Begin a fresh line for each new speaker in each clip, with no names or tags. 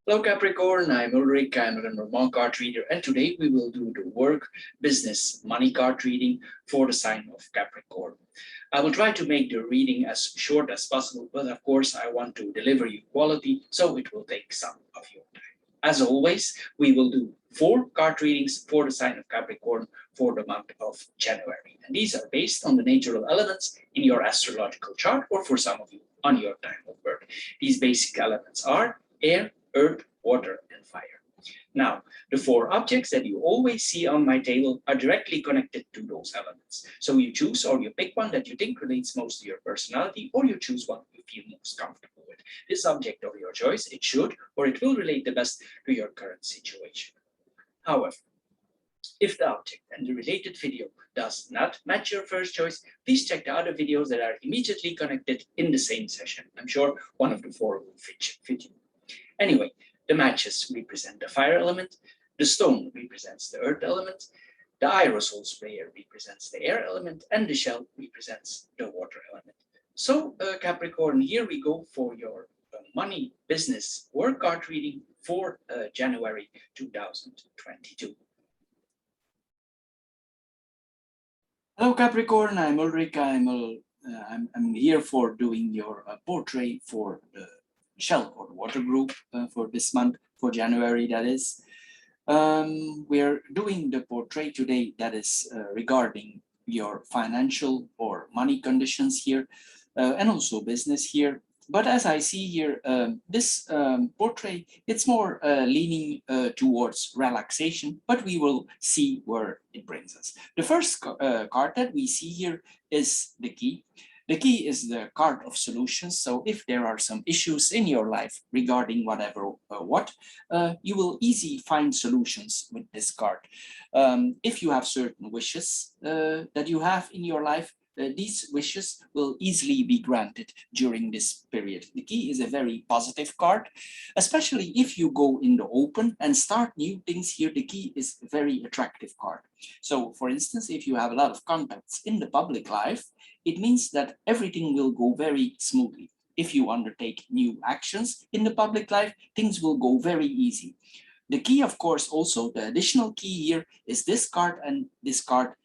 Hello Capricorn, I'm Ulrich, I'm a Lenormand card reader, and today we will do the work, business, money card reading for the sign of Capricorn. I will try to make the reading as short as possible, but of course I want to deliver you quality, so it will take some of your time. As always, we will do 4 card readings for the sign of Capricorn for the month of January. And these are based on the natural elements in your astrological chart, or for some of you, on your time of birth. These basic elements are air, earth, water, and fire. Now, the 4 objects that you always see on my table are directly connected to those elements. So you choose or you pick one that you think relates most to your personality, or you choose one you feel most comfortable with. This object of your choice, it should or it will relate the best to your current situation. However, if the object and the related video does not match your first choice, please check the other videos that are immediately connected in the same session. I'm sure one of the 4 will fit you. Anyway, the matches represent the fire element, the stone represents the earth element, the aerosol sprayer represents the air element, and the shell represents the water element. So, Capricorn, here we go for your money, business, work card reading for January 2022. Hello, Capricorn. I'm Ulrich. I'm here for doing your portrait for the shell or water group for this month, for January, that is. We're doing the portrait today that is regarding your financial or money conditions here and also business here. But as I see here, this portrait, it's more leaning towards relaxation, but we will see where it brings us. The first card that we see here is the key. The key is the card of solutions. So if there are some issues in your life regarding whatever you will easily find solutions with this card. If you have certain wishes that you have in your life, these wishes will easily be granted during this period. The key is a very positive card, especially if you go in the open and start new things here. The key is a very attractive card. So for instance, if you have a lot of contacts in the public life, it means that everything will go very smoothly. If you undertake new actions in the public life, things will go very easy. The key, of course, also the additional key here is this card, and this card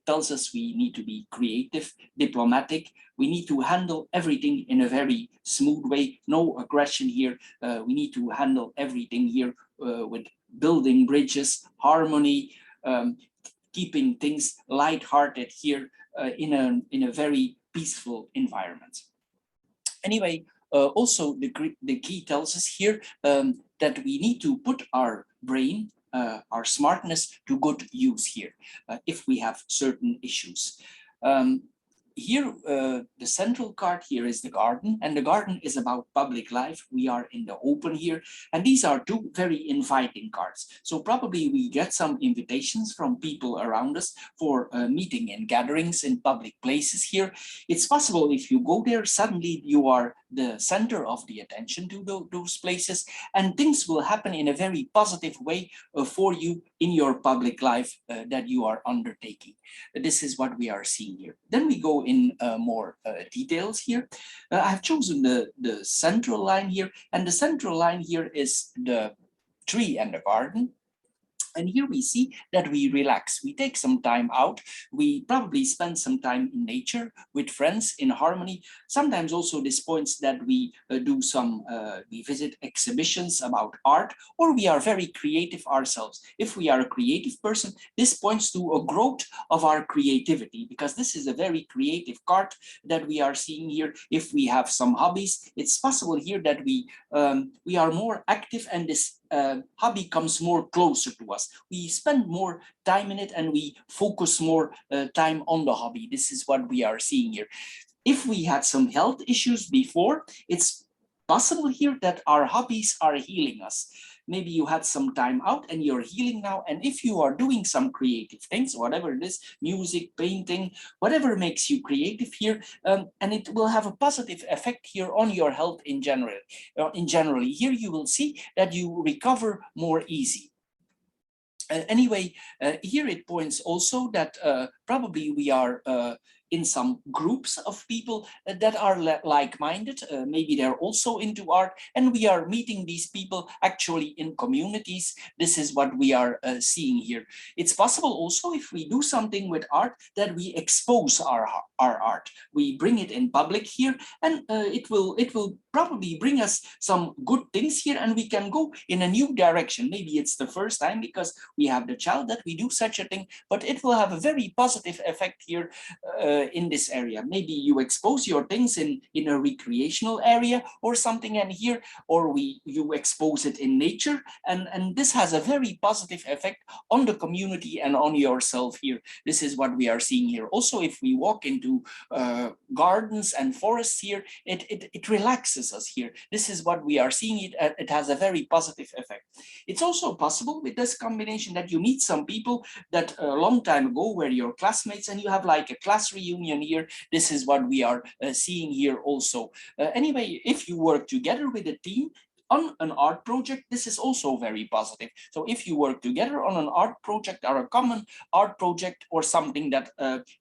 tells us we need to be creative, diplomatic. We need to handle everything in a very smooth way. No aggression here. We need to handle everything here with building bridges, harmony, keeping things light-hearted here in a very peaceful environment. Anyway, also the key tells us here that we need to put our brain, our smartness to good use here if we have certain issues. Here, the central card here is the garden, and the garden is about public life. We are in the open here, and these are 2 very inviting cards. So probably we get some invitations from people around us for meeting and gatherings in public places here. It's possible if you go there, suddenly you are the center of the attention to those places, and things will happen in a very positive way for you in your public life that you are undertaking. This is what we are seeing here. Then we go in more details here. I've chosen the central line here, and the central line here is the tree and the garden. And here we see that we relax, we take some time out, we probably spend some time in nature with friends in harmony. Sometimes also this points that we we visit exhibitions about art, or we are very creative ourselves. If we are a creative person, this points to a growth of our creativity, because this is a very creative card that we are seeing here. If we have some hobbies, it's possible here that we are more active, and this hobby comes more closer to us. We spend more time in it, and we focus more time on the hobby. This is what we are seeing here. If we had some health issues before, it's possible here that our hobbies are healing us. Maybe you had some time out and you're healing now. And if you are doing some creative things, whatever it is, music, painting, whatever makes you creative here, and it will have a positive effect here on your health in general. Generally, here you will see that you recover more easy. Anyway, here it points also that probably we are in some groups of people that are like-minded. Maybe they're also into art, and we are meeting these people actually in communities. This is what we are seeing here. It's possible also, if we do something with art, that we expose our art. We bring it in public here, and it will probably bring us some good things here, and we can go in a new direction. Maybe it's the first time because we have the child that we do such a thing, but it will have a very positive effect here in this area. Maybe you expose your things in a recreational area or something, and here, or you expose it in nature, and this has a very positive effect on the community and on yourself here. This is what we are seeing here. Also, if we walk into gardens and forests here, it relaxes us here. This is what we are seeing. It has a very positive effect. It's also possible with this combination that you meet some people that a long time ago were your classmates, and you have like a class reunion here. This is what we are seeing here also. Anyway, if you work together with a team on an art project, this is also very positive. So if you work together on an art project or a common art project or something that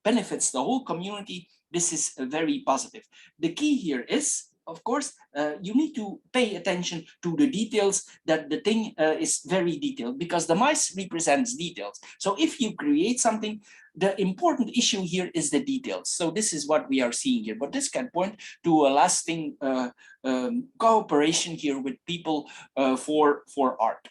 benefits the whole community, this is very positive. The key here is, of course, you need to pay attention to the details, that the thing is very detailed, because the mice represents details. So if you create something, the important issue here is the details. So this is what we are seeing here, but this can point to a lasting cooperation here with people for art.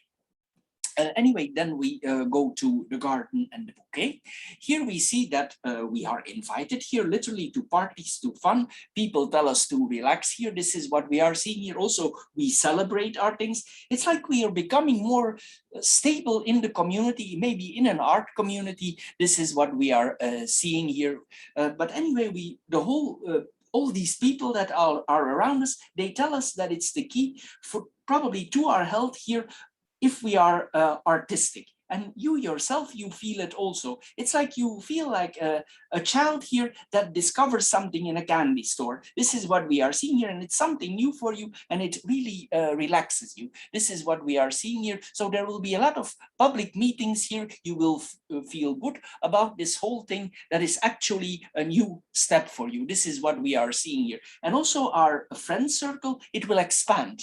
Anyway, then we go to the garden and the bouquet. Here we see that we are invited here literally to parties, to fun. People tell us to relax here. This is what we are seeing here. Also, we celebrate our things. It's like we are becoming more stable in the community, maybe in an art community. This is what we are seeing here. But anyway, all these people that are around us, they tell us that it's the key for probably to our health here, if we are artistic. And you yourself, you feel it also. It's like you feel like a child here that discovers something in a candy store. This is what we are seeing here, and it's something new for you, and it really relaxes you. This is what we are seeing here. So there will be a lot of public meetings here. You will feel good about this whole thing, that is actually a new step for you. This is what we are seeing here. And also our friend circle, it will expand.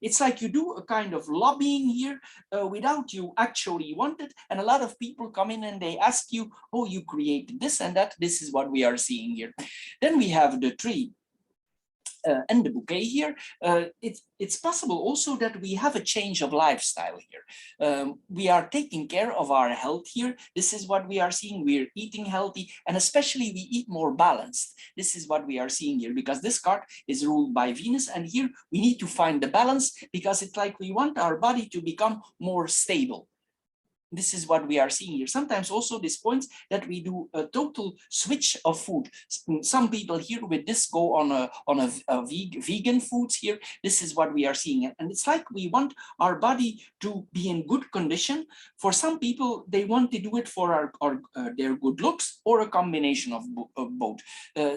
It's like you do a kind of lobbying here without you actually want it, and a lot of people come in and they ask you, oh, you created this and that. This is what we are seeing here. Then we have the tree and the bouquet here. It's possible also that we have a change of lifestyle here. We are taking care of our health here. This is what we are seeing. We're eating healthy, and especially we eat more balanced. This is what we are seeing here, because this card is ruled by Venus, and here we need to find the balance, because it's like we want our body to become more stable. This is what we are seeing here. Sometimes also this points that we do a total switch of food. Some people here with this go on a vegan foods here. This is what we are seeing. And it's like we want our body to be in good condition. For some people, they want to do it for their good looks, or a combination of both.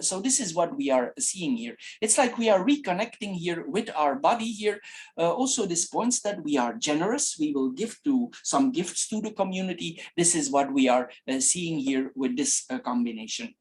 So this is what we are seeing here. It's like we are reconnecting here with our body here. Also, this points that we are generous. We will give some gifts to the community. This is what we are seeing here with this combination.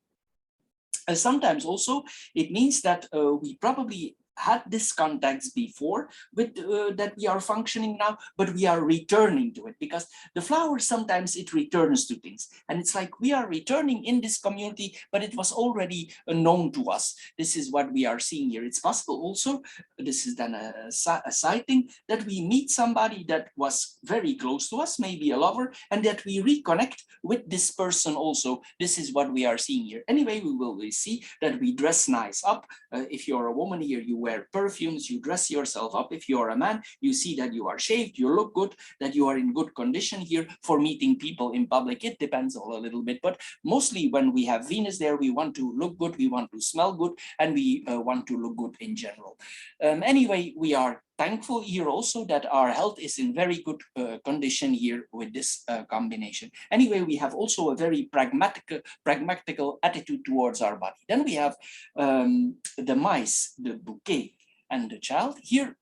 Sometimes also it means that we probably had this contacts before with that we are functioning now, but we are returning to it, because the flower sometimes it returns to things, and it's like we are returning in this community, but it was already known to us. This is what we are seeing here. It's possible also, this is then a side thing, that we meet somebody that was very close to us, maybe a lover, and that we reconnect with this person also. This is what we are seeing here. Anyway, we will see that we dress nice up. If you're a woman here, you wear perfumes, you dress yourself up. If you're a man, you see that you are shaved, you look good, that you are in good condition here for meeting people in public. It depends all a little bit, but mostly when we have Venus there, we want to look good, we want to smell good, and we want to look good in general. Anyway, we are thankful here also that our health is in very good condition here with this combination. Anyway, we have also a very pragmatical attitude towards our body. Then we have the mice, the bouquet, and the child. Here,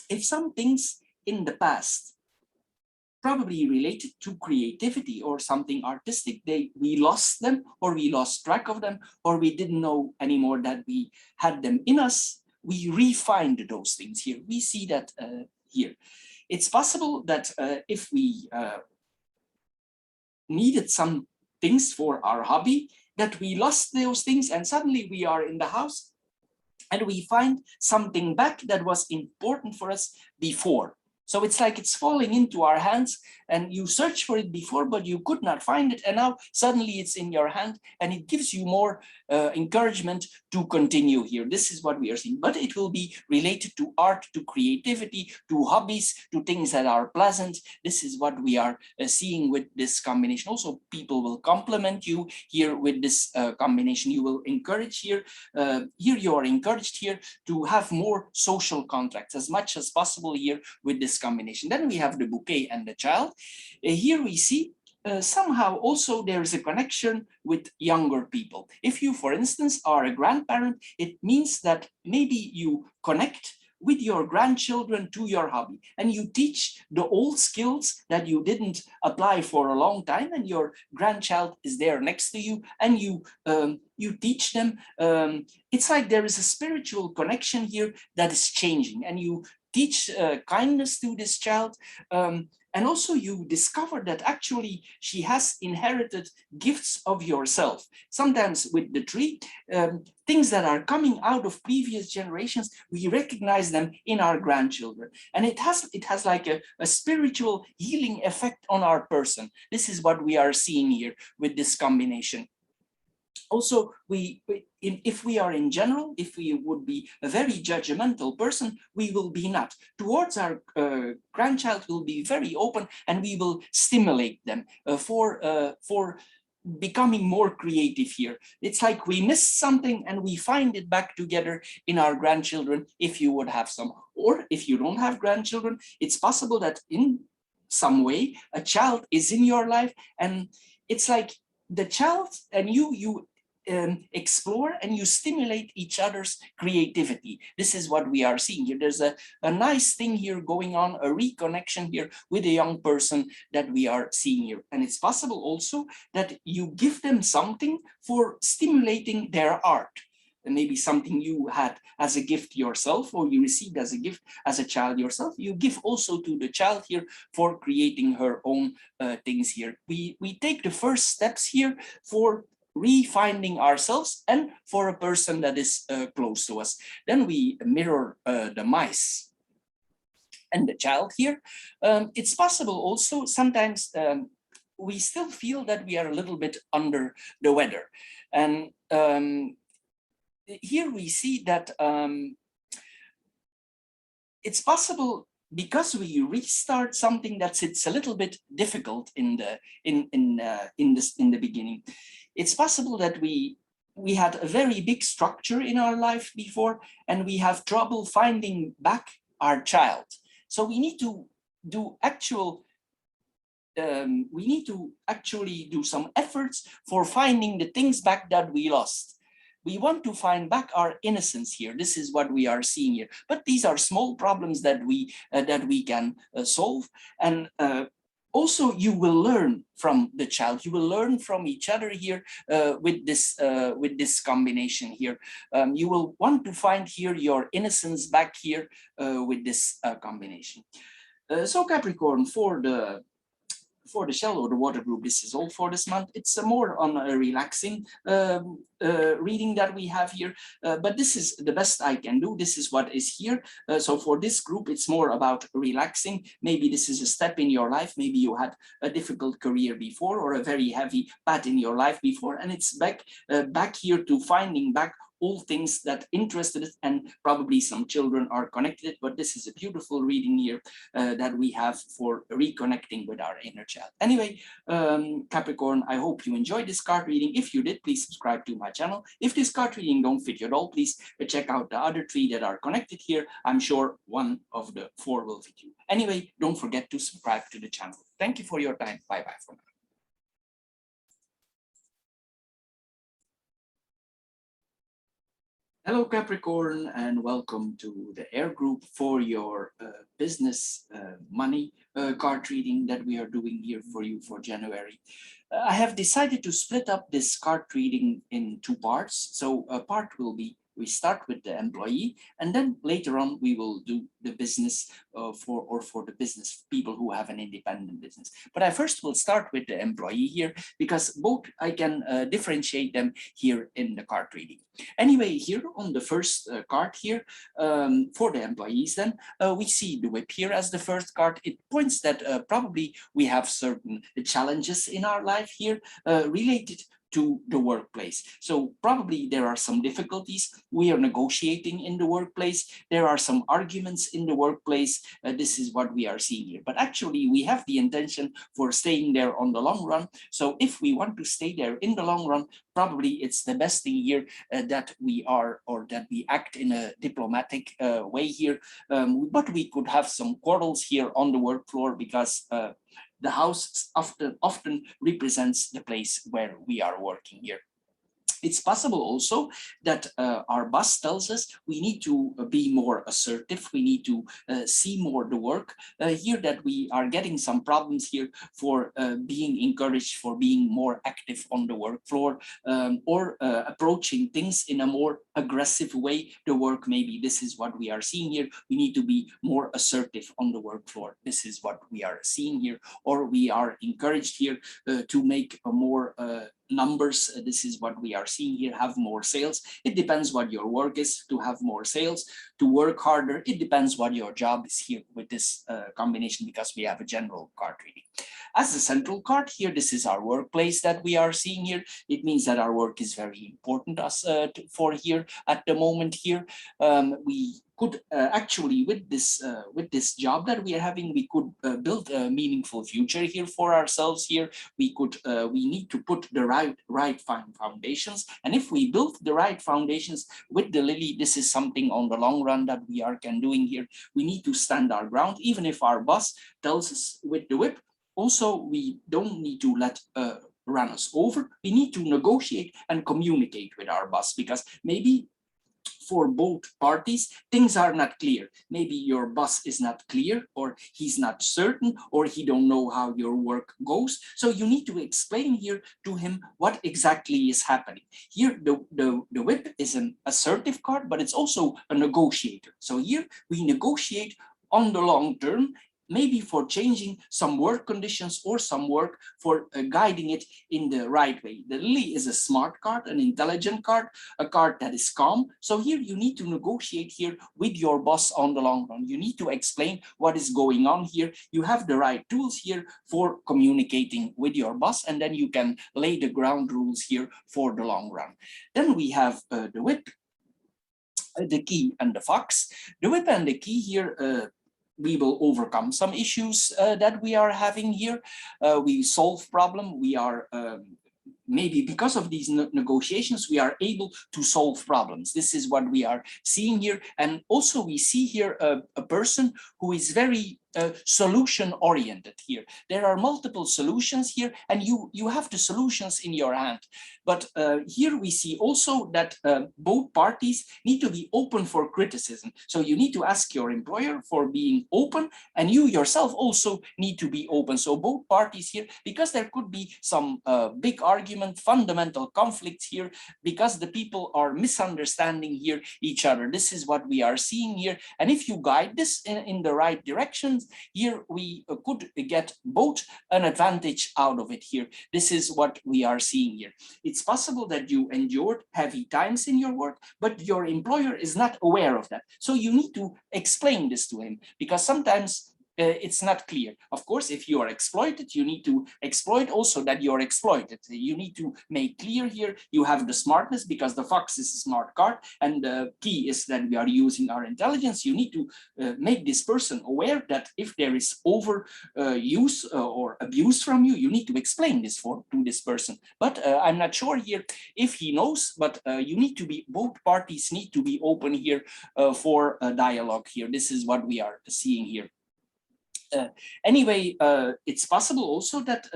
if some things in the past probably related to creativity or something artistic. We lost them, or we lost track of them, or we didn't know anymore that we had them in us. We refined those things here. We see that here. It's possible that if we needed some things for our hobby, that we lost those things and suddenly we are in the house and we find something back that was important for us before. So it's like it's falling into our hands, and you search for it before, but you could not find it. And now suddenly it's in your hand, and it gives you more encouragement to continue here. This is what we are seeing, but it will be related to art, to creativity, to hobbies, to things that are pleasant. This is what we are seeing with this combination. Also, people will compliment you here with this combination. You will encourage here. Here you are encouraged here to have more social contracts as much as possible here with this combination. Then we have the bouquet and the child. Here we see somehow also there is a connection with younger people. If you, for instance, are a grandparent, it means that maybe you connect with your grandchildren to your hobby, and you teach the old skills that you didn't apply for a long time, and your grandchild is there next to you, and you teach them. It's like there is a spiritual connection here that is changing, and you teach kindness to this child. And also you discover that actually she has inherited gifts of yourself. Sometimes with the tree, things that are coming out of previous generations, we recognize them in our grandchildren. And it has like a spiritual healing effect on our person. This is what we are seeing here with this combination. Also, if we are in general, if we would be a very judgmental person, we will be not. Towards our grandchild, will be very open, and we will stimulate them for becoming more creative here. It's like we missed something and we find it back together in our grandchildren, if you would have some. Or if you don't have grandchildren, it's possible that in some way a child is in your life, and it's like the child and you explore and you stimulate each other's creativity. This is what we are seeing here. There's a nice thing here going on, a reconnection here with a young person that we are seeing here. And it's possible also that you give them something for stimulating their art. And maybe something you had as a gift yourself, or you received as a gift as a child yourself, you give also to the child here for creating her own things here. We take the first steps here for refinding ourselves and for a person that is close to us. Then we mirror the mice and the child here. It's possible also sometimes we still feel that we are a little bit under the weather. And here we see that it's possible because we restart something that it's a little bit difficult in the beginning. It's possible that we had a very big structure in our life before, and we have trouble finding back our child. So we need to do actually do some efforts for finding the things back that we lost. We want to find back our innocence here. This is what we are seeing here. But these are small problems that we can solve. And also, you will learn from the child. You will learn from each other here with this combination here. You will want to find here your innocence back here with this combination. So Capricorn, for the shell or the water group, this is all for this month. It's more on a relaxing reading that we have here, but this is the best I can do. This is what is here. So for this group, it's more about relaxing. Maybe this is a step in your life. Maybe you had a difficult career before, or a very heavy path in your life before, and it's back here to finding back all things that interested us, and probably some children are connected. But this is a beautiful reading here that we have for reconnecting with our inner child. Anyway, Capricorn, I hope you enjoyed this card reading. If you did, please subscribe to my channel. If this card reading don't fit you at all, please check out the other 3 that are connected here. I'm sure one of the 4 will fit you. Anyway, don't forget to subscribe to the channel. Thank you for your time. Bye-bye for now. Hello Capricorn, and welcome to the Air Group for your business money card reading that we are doing here for you for January. I have decided to split up this card reading in two parts. So a part will be, we start with the employee, and then later on we will do the business for the business people who have an independent business. But I first will start with the employee here, because both I can differentiate them here in the card reading. Anyway, here on the first card here, for the employees, then we see the whip here as the first card. It points that probably we have certain challenges in our life here related to the workplace. So probably there are some difficulties. We are negotiating in the workplace. There are some arguments in the workplace. This is what we are seeing here. But actually, we have the intention for staying there on the long run. So if we want to stay there in the long run, probably it's the best thing here that we are, or that we act in a diplomatic way here. But we could have some quarrels here on the work floor, because the house often represents the place where we are working here. It's possible also that our boss tells us we need to be more assertive, we need to see more the work here, that we are getting some problems here for being encouraged, for being more active on the work floor, or approaching things in a more aggressive way, the work maybe. This is what we are seeing here. We need to be more assertive on the work floor. This is what we are seeing here. Or we are encouraged here to make a more numbers. This is what we are seeing here, have more sales. It depends what your work is, to have more sales, to work harder. It depends what your job is here with this combination, because we have a general card reading. As the central card here, this is our workplace that we are seeing here. It means that our work is very important for here at the moment here. We could actually, with this job that we are having, we could build a meaningful future here for ourselves here. We need to put the right foundations, and if we build the right foundations with the lily, this is something on the long run that we can doing here. We need to stand our ground, even if our boss tells us with the whip. Also, we don't need to let run us over. We need to negotiate and communicate with our boss, because maybe for both parties, things are not clear. Maybe your boss is not clear, or he's not certain, or he don't know how your work goes. So you need to explain here to him what exactly is happening. Here, the whip is an assertive card, but it's also a negotiator. So here we negotiate on the long term, maybe for changing some work conditions or some work for guiding it in the right way. The lily is a smart card, an intelligent card, a card that is calm. So here you need to negotiate here with your boss on the long run. You need to explain what is going on here. You have the right tools here for communicating with your boss, and then you can lay the ground rules here for the long run. Then we have the whip, the key, and the fox. The whip and the key here, we will overcome some issues that we are having here. We solve problem. We are maybe because of these negotiations, we are able to solve problems. This is what we are seeing here. And also we see here a person who is very solution oriented here. There are multiple solutions here, and you have the solutions in your hand. But here we see also that both parties need to be open for criticism. So you need to ask your employer for being open, and you yourself also need to be open. So both parties here, because there could be some big argument, fundamental conflicts here, because the people are misunderstanding here each other. This is what we are seeing here. And if you guide this in the right direction, here we could get both an advantage out of it here. This is what we are seeing here. It's possible that you endured heavy times in your work, but your employer is not aware of that. So you need to explain this to him, because sometimes it's not clear. Of course, if you are exploited, you need to exploit also that you're exploited. You need to make clear here. You have the smartness, because the fox is a smart card, and the key is that we are using our intelligence. You need to make this person aware that if there is over use or abuse from you, you need to explain this to this person. But I'm not sure here if he knows, but you need to be, both parties need to be open here for a dialogue here. This is what we are seeing here. Anyway, it's possible also that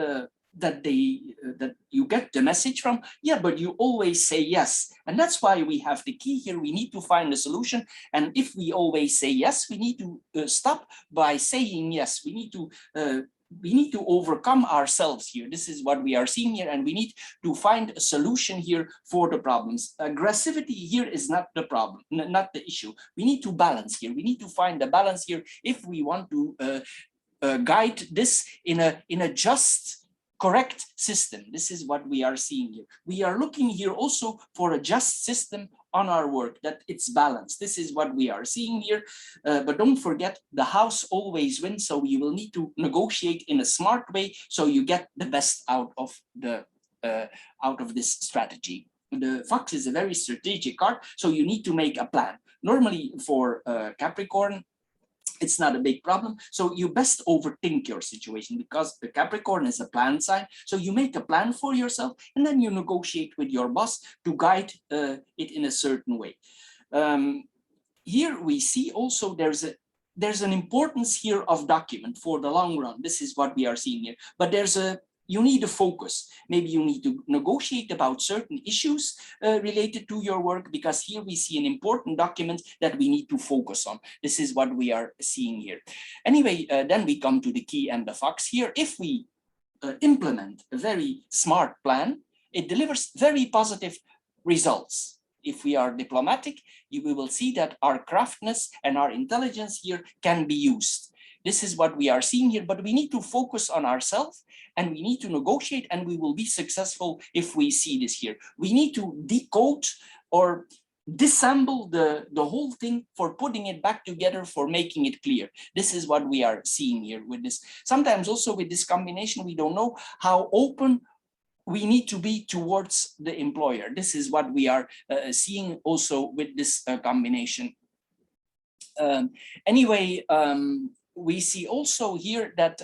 that that you get the message from, yeah, but you always say yes. And that's why we have the key here. We need to find a solution. And if we always say yes, we need to stop by saying yes. We need to overcome ourselves here. This is what we are seeing here, and we need to find a solution here for the problems. Aggressivity here is not the problem, not the issue. We need to balance here. We need to find the balance here if we want to guide this in a just, correct system. This is what we are seeing here. We are looking here also for a just system on our work, that it's balanced. This is what we are seeing here. But don't forget, the house always wins. So you will need to negotiate in a smart way so you get the best out of this strategy. The fox is a very strategic card, so you need to make a plan. Normally for Capricorn, it's not a big problem. So you best overthink your situation, because the Capricorn is a plan sign. So you make a plan for yourself, and then you negotiate with your boss to guide it in a certain way. Here we see also there's an importance here of document for the long run. This is what we are seeing here. But you need a focus. Maybe you need to negotiate about certain issues related to your work, because here we see an important document that we need to focus on. This is what we are seeing here. Anyway, then we come to the key and the fox here. If we implement a very smart plan, it delivers very positive results. If we are diplomatic, we will see that our craftness and our intelligence here can be used. This is what we are seeing here, but we need to focus on ourselves, and we need to negotiate, and we will be successful if we see this here. We need to decode or disassemble the whole thing for putting it back together, for making it clear. This is what we are seeing here with this. Sometimes also with this combination, we don't know how open we need to be towards the employer. This is what we are seeing also with this combination. Anyway, we see also here that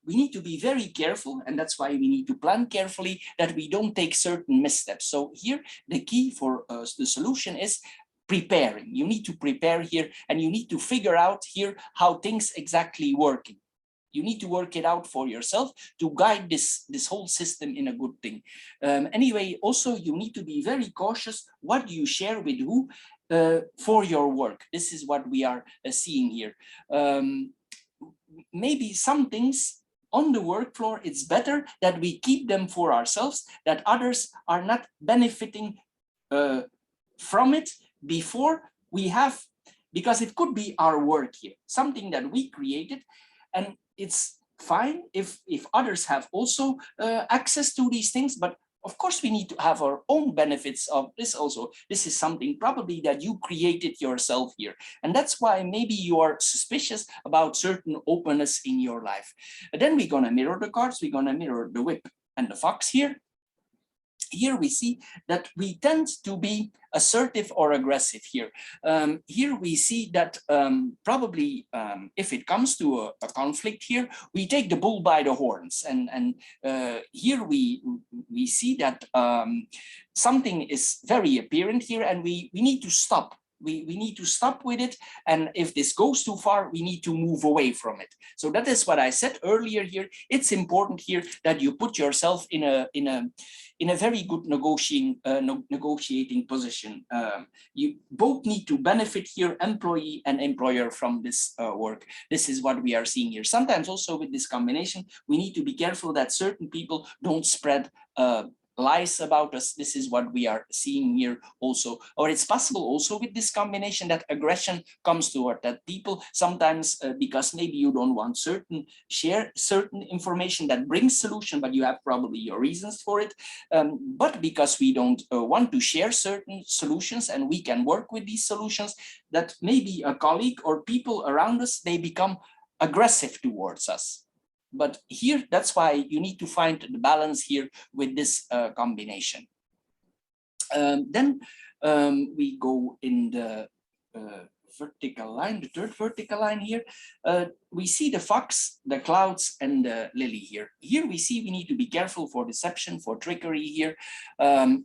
we need to be very careful, and that's why we need to plan carefully, that we don't take certain missteps. So here, the key for the solution is preparing. You need to prepare here, and you need to figure out here how things exactly working. You need to work it out for yourself to guide this whole system in a good thing. Anyway, also you need to be very cautious what you share with who for your work. This is what we are seeing here. Maybe some things on the work floor, it's better that we keep them for ourselves, that others are not benefiting from it before we have, because it could be our work here, something that we created, and it's fine if others have also access to these things, but of course we need to have our own benefits of this also. This is something probably that you created yourself here, and that's why maybe you are suspicious about certain openness in your life. And then we're gonna mirror the cards. We're gonna mirror the whip and the fox here. Here we see that we tend to be assertive or aggressive here. Here we see that probably if it comes to a conflict here, we take the bull by the horns. And here we see that something is very apparent here, and we need to stop. We need to stop with it, and if this goes too far, we need to move away from it. So that is what I said earlier here. It's important here that you put yourself in a very good negotiating position. You both need to benefit here, employee and employer, from this work. This is what we are seeing here. Sometimes also with this combination, we need to be careful that certain people don't spread lies about us. This is what we are seeing here also. Or it's possible also with this combination that aggression comes toward that people sometimes because maybe you don't want share certain information that brings solution, but you have probably your reasons for it. But because we don't want to share certain solutions and we can work with these solutions, that maybe a colleague or people around us, they become aggressive towards us. But here, that's why you need to find the balance here with this combination. Then we go in the vertical line, the third vertical line here. We see the fox, the clouds, and the lily here. Here we see we need to be careful for deception, for trickery here.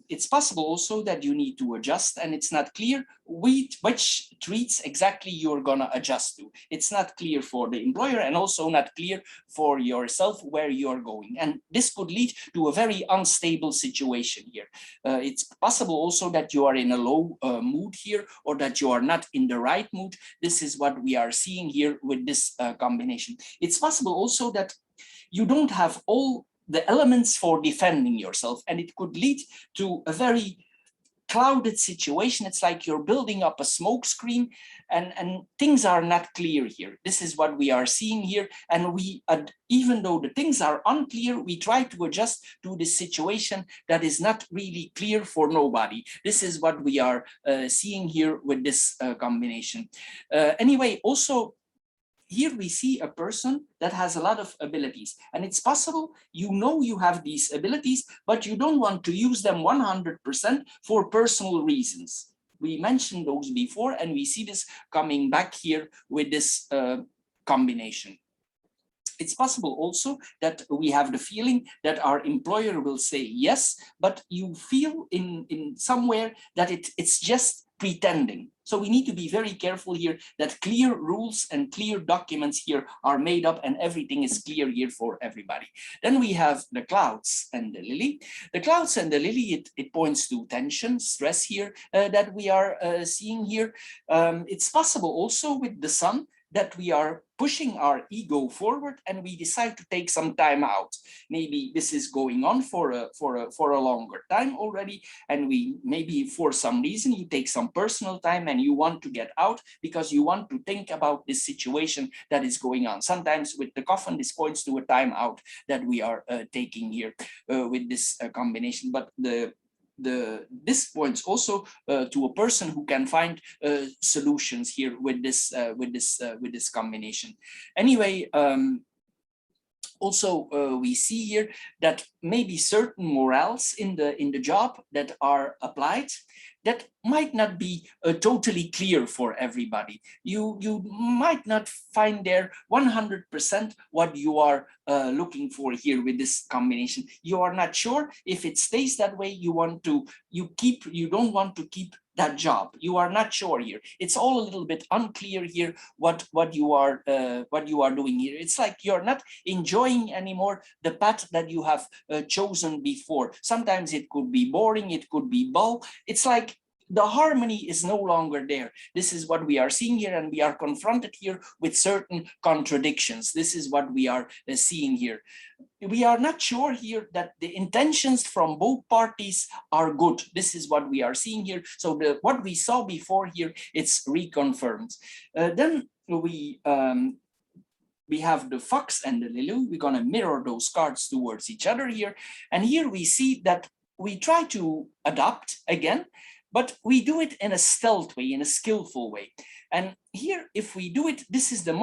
It's possible also that you need to adjust, and it's not clear which treats exactly you're gonna adjust to. It's not clear for the employer and also not clear for yourself where you're going. And this could lead to a very unstable situation here. It's possible also that you are in a low mood here, or that you are not in the right mood. This is what we are seeing here with this combination. It's possible also that you don't have all the elements for defending yourself, and it could lead to a very clouded situation. It's like you're building up a smoke screen, and things are not clear here. This is what we are seeing here. And we, even though the things are unclear, we try to adjust to this situation that is not really clear for nobody. This is what we are seeing here with this combination. Anyway, also, here we see a person that has a lot of abilities, and it's possible you know you have these abilities, but you don't want to use them 100% for personal reasons. We mentioned those before, and we see this coming back here with this combination. It's possible also that we have the feeling that our employer will say yes, but you feel in somewhere that it's just pretending. So we need to be very careful here that clear rules and clear documents here are made up, and everything is clear here for everybody. Then we have the clouds and the lily. The clouds and the lily, it points to tension, stress here that we are seeing here. It's possible also with the sun that we are pushing our ego forward and we decide to take some time out. Maybe this is going on for a longer time already, and we maybe for some reason you take some personal time and you want to get out because you want to think about this situation that is going on. Sometimes with the coffin, this points to a time out that we are taking here with this combination. But this points also to a person who can find solutions here with this combination. Anyway, also we see here that maybe certain morals in the job that are applied that might not be totally clear for everybody. You might not find there 100% what you are looking for here with this combination. You are not sure if it stays that way. You don't want to keep that job. You are not sure here. It's all a little bit unclear here what you are doing here. It's like you're not enjoying anymore the path that you have chosen before. Sometimes it could be boring, it could be dull. It's like the harmony is no longer there. This is what we are seeing here, and we are confronted here with certain contradictions. This is what we are seeing here. We are not sure here that the intentions from both parties are good. This is what we are seeing here. So what we saw before here, it's reconfirmed. Then we have the fox and the lily. We're going to mirror those cards towards each other here. And here we see that we try to adapt again, but we do it in a stealth way, in a skillful way. And here, if we do it, this is the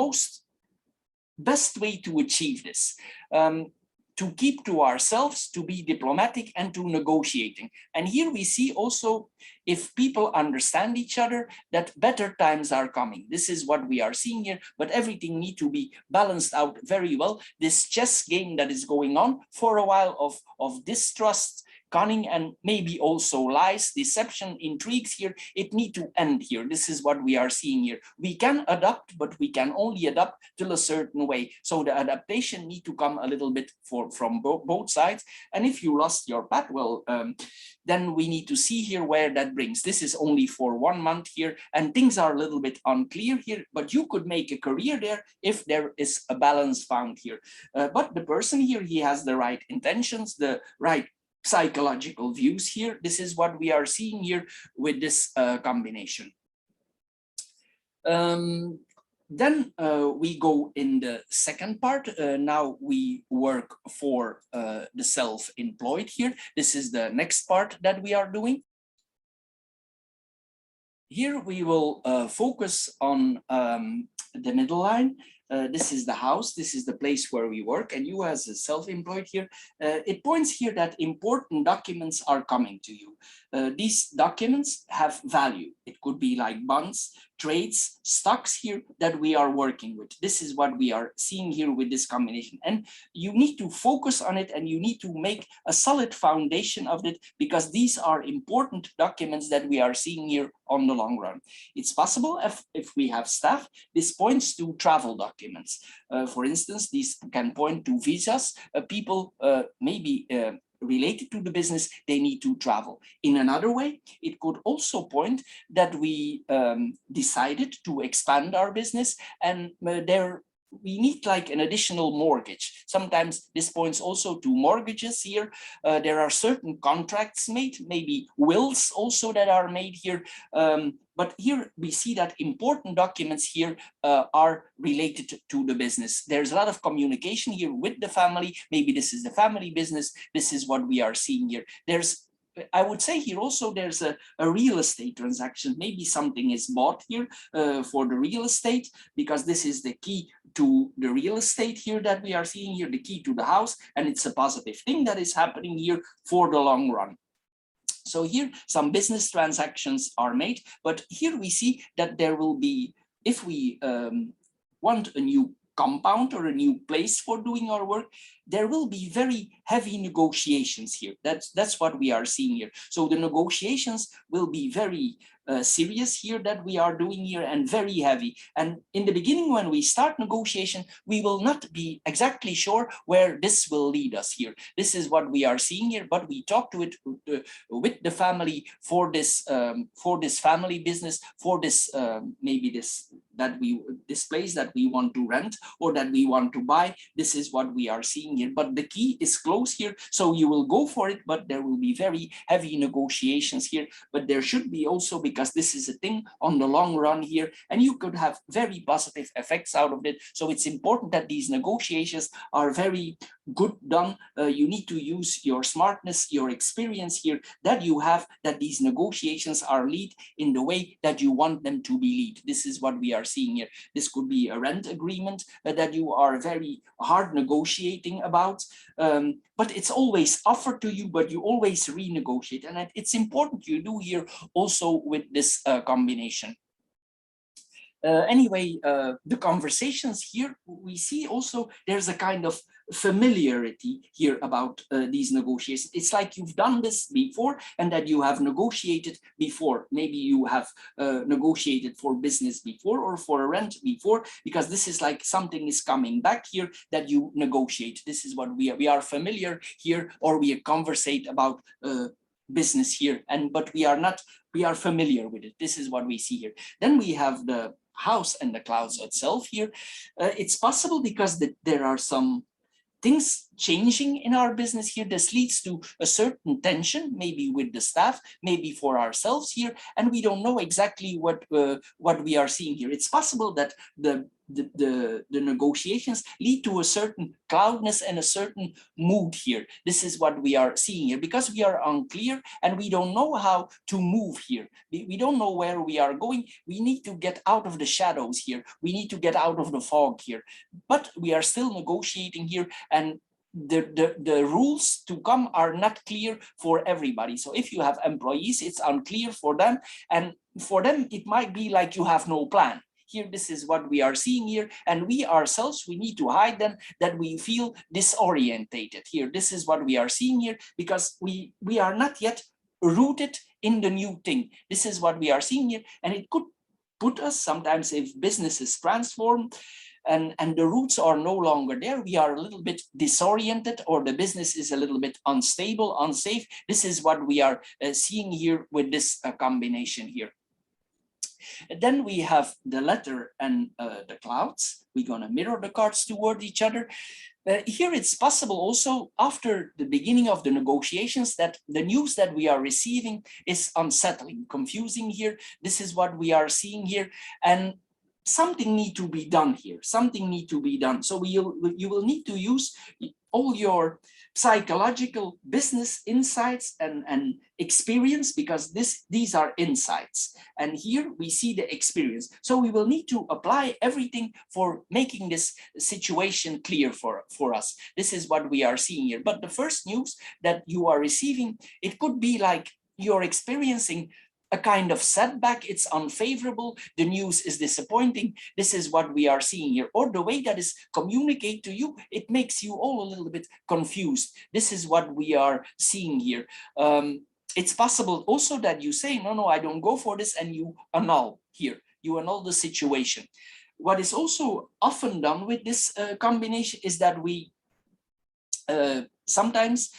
best way to achieve this. To keep to ourselves, to be diplomatic, and to negotiating. And here we see also, if people understand each other, that better times are coming. This is what we are seeing here, but everything needs to be balanced out very well. This chess game that is going on for a while of distrust, cunning, and maybe also lies, deception, intrigues here, it needs to end here. This is what we are seeing here. We can adapt, but we can only adapt till a certain way. So the adaptation needs to come a little bit from both sides. And if you lost your path, well, then we need to see here where that brings. This is only for 1 month here, and things are a little bit unclear here, but you could make a career there if there is a balance found here. But the person here, he has the right intentions, the right psychological views here. This is what we are seeing here with this combination. Then we go in the second part. Now we work for the self-employed here. This is the next part that we are doing. Here we will focus on the middle line. This is the house, this is the place where we work, and you as a self-employed here, it points here that important documents are coming to you. These documents have value. It could be like bonds, trades, stocks here that we are working with. This is what we are seeing here with this combination. And you need to focus on it, and you need to make a solid foundation of it, because these are important documents that we are seeing here on the long run. It's possible if we have staff, this points to travel documents. For instance, these can point to visas. People maybe related to the business, they need to travel. In another way, it could also point that we decided to expand our business, and we need like an additional mortgage. Sometimes this points also to mortgages here. There are certain contracts made, maybe wills also that are made here. But here we see that important documents here are related to the business. There's a lot of communication here with the family. Maybe this is the family business. This is what we are seeing here. I would say here also there's a real estate transaction. Maybe something is bought here for the real estate, because this is the key to the real estate here that we are seeing here, the key to the house, and it's a positive thing that is happening here for the long run. So here some business transactions are made, but here we see that there will be, if we want a new compound or a new place for doing our work, there will be very heavy negotiations here. That's what we are seeing here. So the negotiations will be very serious here that we are doing here, and very heavy. And in the beginning, when we start negotiation, we will not be exactly sure where this will lead us here. This is what we are seeing here, but we talk to it with the family for this family business, for this maybe this place that we want to rent or that we want to buy. This is what we are seeing here, but the key is close here, so you will go for it, but there will be very heavy negotiations here. But there should be also, because this is a thing on the long run here, and you could have very positive effects out of it. So it's important that these negotiations are very good done. You need to use your smartness, your experience here that you have, that these negotiations are lead in the way that you want them to be lead. This is what we are seeing here. This could be a rent agreement that you are very hard negotiating about, but it's always offered to you, but you always renegotiate. And it's important you do here also with this combination. Anyway, the conversations here, we see also there's a kind of familiarity here about these negotiations. It's like you've done this before, and that you have negotiated before. Maybe you have negotiated for business before or for a rent before, because this is like something is coming back here that you negotiate. This is what we are familiar here, or we conversate about business here, but we are familiar with it. This is what we see here. Then we have the house and the clouds itself here. It's possible because there are some things changing in our business here. This leads to a certain tension, maybe with the staff, maybe for ourselves here, and we don't know exactly what we are seeing here. It's possible that the negotiations lead to a certain cloudness and a certain mood here. This is what we are seeing here, because we are unclear and we don't know how to move here. We don't know where we are going. We need to get out of the shadows here. We need to get out of the fog here, but we are still negotiating here, and the rules to come are not clear for everybody. So if you have employees, it's unclear for them, and for them it might be like you have no plan. Here, this is what we are seeing here, and we ourselves, we need to hide them, that we feel disorientated here. This is what we are seeing here, because we are not yet rooted in the new thing. This is what we are seeing here, and it could put us sometimes, if business is transformed and the roots are no longer there, we are a little bit disoriented, or the business is a little bit unstable, unsafe. This is what we are seeing here with this combination here. Then we have the letter and the clouds. We're going to mirror the cards toward each other. Here it's possible also, after the beginning of the negotiations, that the news that we are receiving is unsettling, confusing here. This is what we are seeing here. And something need to be done here. Something need to be done. So you will need to use all your psychological business insights and experience, because these are insights. And here we see the experience. So we will need to apply everything for making this situation clear for us. This is what we are seeing here. But the first news that you are receiving, it could be like you're experiencing a kind of setback. It's unfavorable. The news is disappointing. This is what we are seeing here. Or the way that is communicated to you, it makes you all a little bit confused. This is what we are seeing here. It's possible also that you say, no, I don't go for this, and you annul here. You annul the situation. What is also often done with this combination is that we sometimes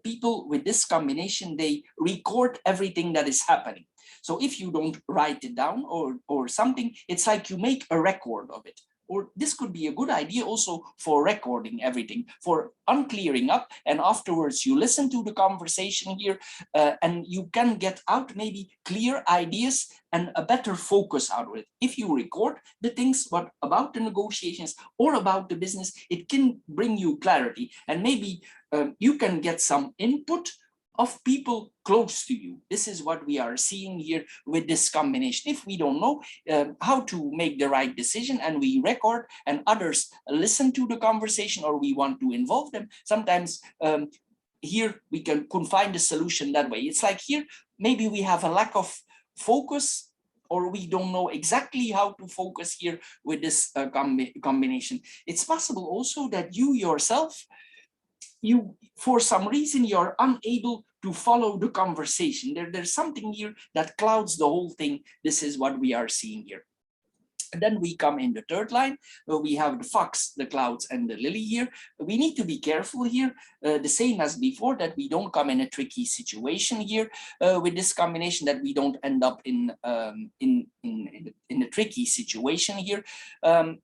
people with this combination, they record everything that is happening. So if you don't write it down or something, it's like you make a record of it. Or this could be a good idea also for recording everything, for unclearing up, and afterwards you listen to the conversation here and you can get out maybe clear ideas and a better focus out of it. If you record the things what about the negotiations or about the business, it can bring you clarity, and maybe you can get some input of people close to you. This is what we are seeing here with this combination. If we don't know how to make the right decision, and we record and others listen to the conversation, or we want to involve them, sometimes here we can find a solution that way. It's like here, maybe we have a lack of focus, or we don't know exactly how to focus here with this combination. It's possible also that you yourself, for some reason, you're unable to follow the conversation. There's something here that clouds the whole thing. This is what we are seeing here. And then we come in the third line, where we have the fox, the clouds, and the lily here. We need to be careful here, the same as before, that we don't come in a tricky situation here with this combination, that we don't end up in a tricky situation here.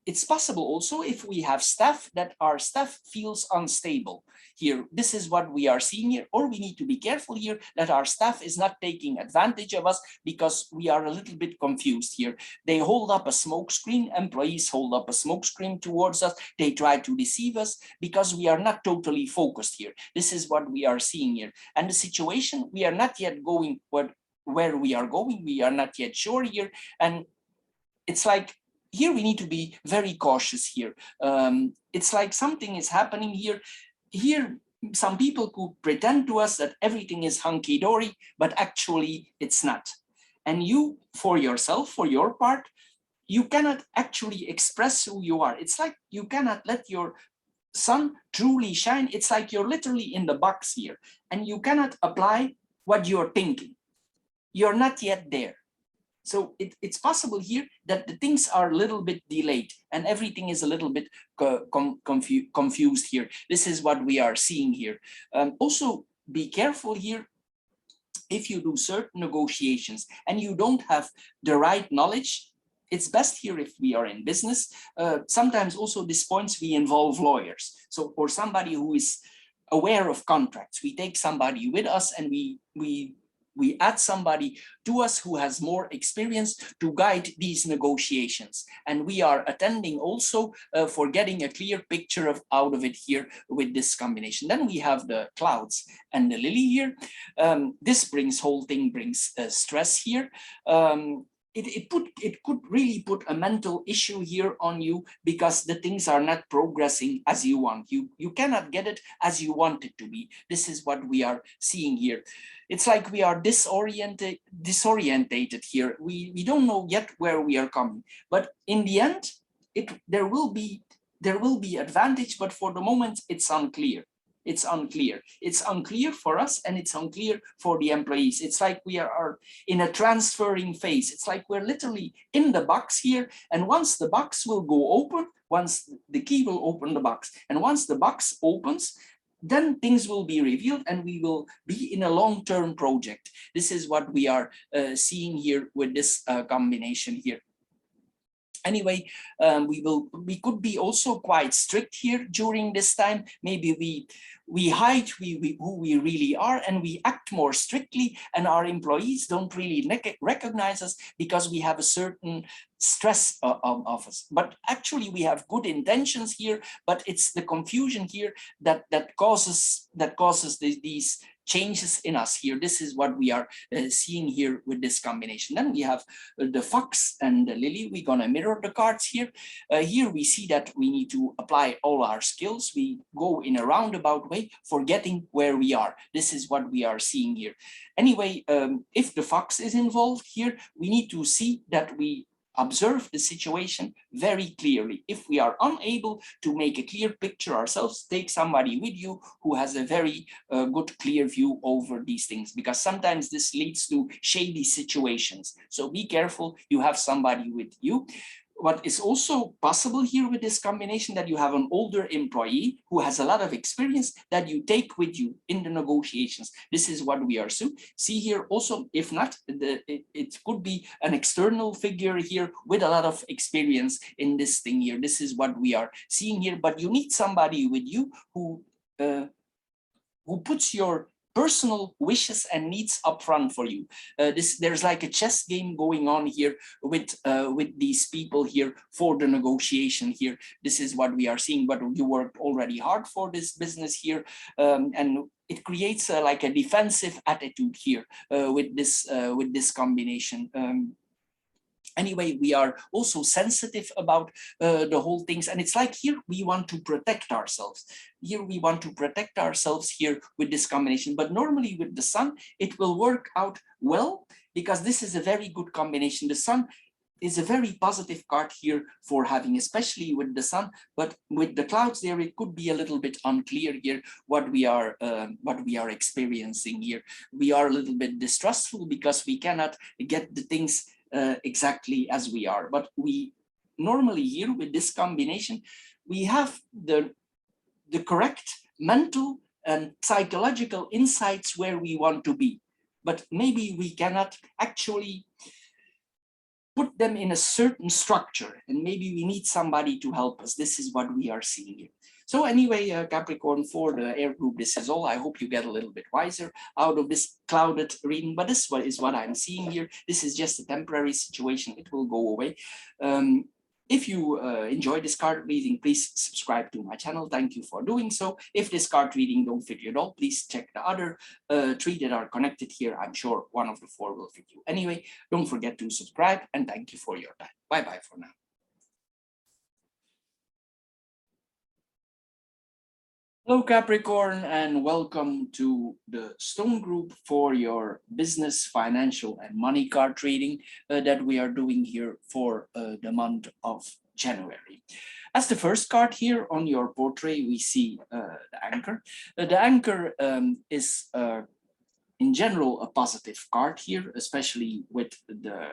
It's possible also if we have staff, that our staff feels unstable here. This is what we are seeing here. Or we need to be careful here that our staff is not taking advantage of us, because we are a little bit confused here. They hold up a smoke screen, employees hold up a smoke screen towards us. They try to deceive us because we are not totally focused here. This is what we are seeing here. And the situation, we are not yet going where we are going. We are not yet sure here. And it's like, here we need to be very cautious here. It's like something is happening here. Here, some people could pretend to us that everything is hunky-dory, but actually it's not. And you, for yourself, for your part, you cannot actually express who you are. It's like you cannot let your sun truly shine. It's like you're literally in the box here, and you cannot apply what you're thinking. You're not yet there. So it's possible here that the things are a little bit delayed, and everything is a little bit confused here. This is what we are seeing here. Also, be careful here. If you do certain negotiations and you don't have the right knowledge, it's best here if we are in business. Sometimes also these points, we involve lawyers. So, or somebody who is aware of contracts. We take somebody with us, and we add somebody to us who has more experience to guide these negotiations. And we are attending also for getting a clear picture out of it here with this combination. Then we have the clouds and the lily here. This whole thing brings stress here. It could really put a mental issue here on you, because the things are not progressing as you want. You cannot get it as you want it to be. This is what we are seeing here. It's like we are disoriented here. We don't know yet where we are coming, but in the end, there will be advantage, but for the moment it's unclear. It's unclear. It's unclear for us, and it's unclear for the employees. It's like we are in a transferring phase. It's like we're literally in the box here, and once the box will go open, once the key will open the box, and once the box opens, then things will be revealed, and we will be in a long-term project. This is what we are seeing here with this combination here. Anyway, we could be also quite strict here during this time. Maybe we hide who we really are, and we act more strictly, and our employees don't really recognize us because we have a certain stress of us. But actually we have good intentions here, but it's the confusion here that causes these changes in us here. This is what we are seeing here with this combination. Then we have the fox and the lily. We're gonna mirror the cards here. Here we see that we need to apply all our skills. We go in a roundabout way, forgetting where we are. This is what we are seeing here. Anyway, if the fox is involved here, we need to see that we observe the situation very clearly. If we are unable to make a clear picture ourselves, take somebody with you who has a very good clear view over these things, because sometimes this leads to shady situations. So be careful, you have somebody with you. What is also possible here with this combination, that you have an older employee who has a lot of experience that you take with you in the negotiations. This is what we are see here. Also, if not, it could be an external figure here with a lot of experience in this thing here. This is what we are seeing here. But you need somebody with you who puts your personal wishes and needs up front for you. There's like a chess game going on here with these people here for the negotiation here. This is what we are seeing, but you worked already hard for this business here, and it creates like a defensive attitude here with this combination. Anyway, we are also sensitive about the whole things, and it's like here we want to protect ourselves. Here we want to protect ourselves here with this combination, but normally with the sun it will work out well, because this is a very good combination. The sun is a very positive card here for having, especially with the sun, but with the clouds there it could be a little bit unclear here what we are experiencing here. We are a little bit distrustful because we cannot get the things exactly as we are. But we normally here with this combination, we have the correct mental and psychological insights where we want to be, but maybe we cannot actually put them in a certain structure, and maybe we need somebody to help us. This is what we are seeing here. So anyway, Capricorn, for the air group, this is all. I hope you get a little bit wiser out of this clouded reading, but this is what I'm seeing here. This is just a temporary situation. It will go away. If you enjoy this card reading, please subscribe to my channel. Thank you for doing so. If this card reading don't fit you at all, please check the other 3 that are connected here. I'm sure one of the 4 will fit you. Anyway, don't forget to subscribe, and thank you for your time. Bye-bye for now. Hello Capricorn, and welcome to the Stone Group for your business, financial and money card reading that we are doing here for the month of January. As the first card here on your portrait, we see the anchor. The anchor is in general a positive card here, especially with the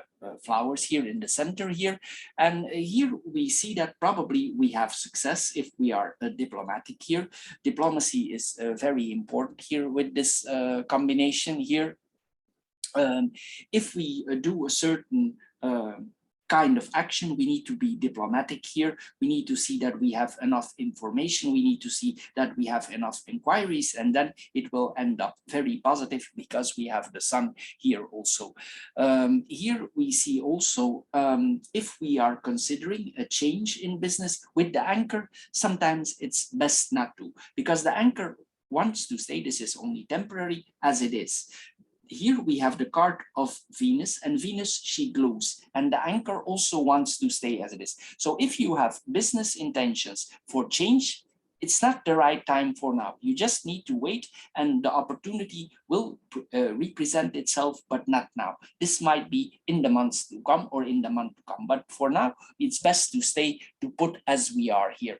flowers here in the center here. And here we see that probably we have success if we are diplomatic here. Diplomacy is very important here with this combination here. If we do a certain kind of action, we need to be diplomatic here. We need to see that we have enough information. We need to see that we have enough inquiries, and then it will end up very positive because we have the sun here also. Here we see also if we are considering a change in business with the anchor, sometimes it's best not to, because the anchor wants to stay. This is only temporary as it is. Here we have the card of Venus, and Venus, she glows, and the anchor also wants to stay as it is. So if you have business intentions for change, it's not the right time for now. You just need to wait, and the opportunity will represent itself, but not now. This might be in the months to come or in the month to come, but for now, it's best to stay to put as we are here.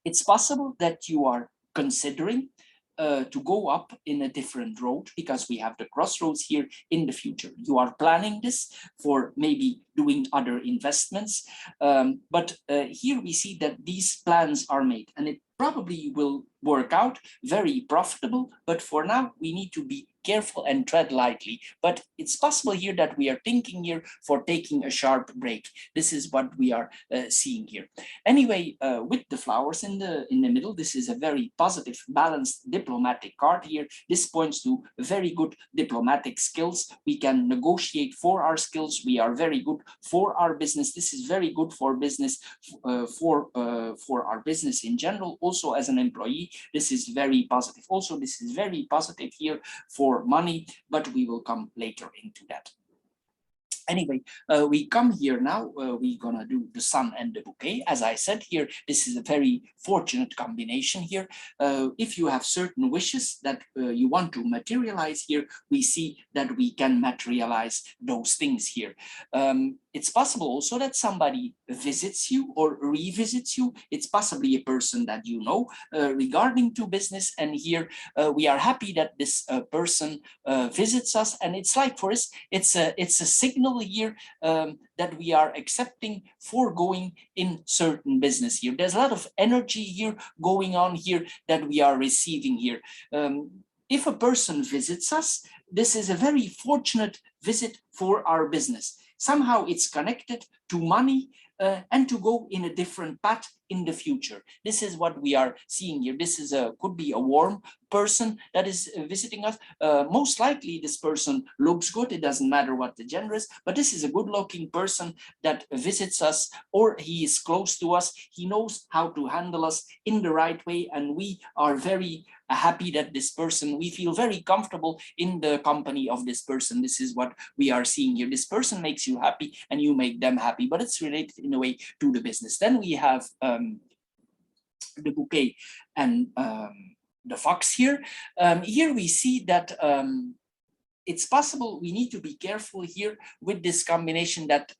It's possible that you are considering to go up in a different road, because we have the crossroads here in the future. You are planning this for maybe doing other investments, but here we see that these plans are made, and it probably will work out, very profitable, but for now we need to be careful and tread lightly. But it's possible here that we are thinking here for taking a sharp break. This is what we are seeing here. Anyway, with the flowers in the middle, this is a very positive, balanced diplomatic card here. This points to very good diplomatic skills. We can negotiate for our skills. We are very good for our business. This is very good for business, for our business in general. Also, as an employee, this is very positive. Also, this is very positive here for money, but we will come later into that. Anyway, we come here now, we're gonna do the sun and the bouquet. As I said here, this is a very fortunate combination here. If you have certain wishes that you want to materialize here, we see that we can materialize those things here. It's possible also that somebody visits you or revisits you. It's possibly a person that you know regarding to business. And here we are happy that this person visits us. And it's like for us, it's a signal here that we are accepting foregoing in certain business here. There's a lot of energy here going on here that we are receiving here. If a person visits us, this is a very fortunate visit for our business. Somehow it's connected to money and to go in a different path in the future. This is what we are seeing here. This is could be a warm person that is visiting us. Most likely this person looks good. It doesn't matter what the gender is, but this is a good looking person that visits us, or he is close to us. He knows how to handle us in the right way. And we are very happy that this person, we feel very comfortable in the company of this person. This is what we are seeing here. This person makes you happy and you make them happy, but it's related in a way to the business. Then we have the bouquet and the fox here. Here we see that it's possible we need to be careful here with this combination that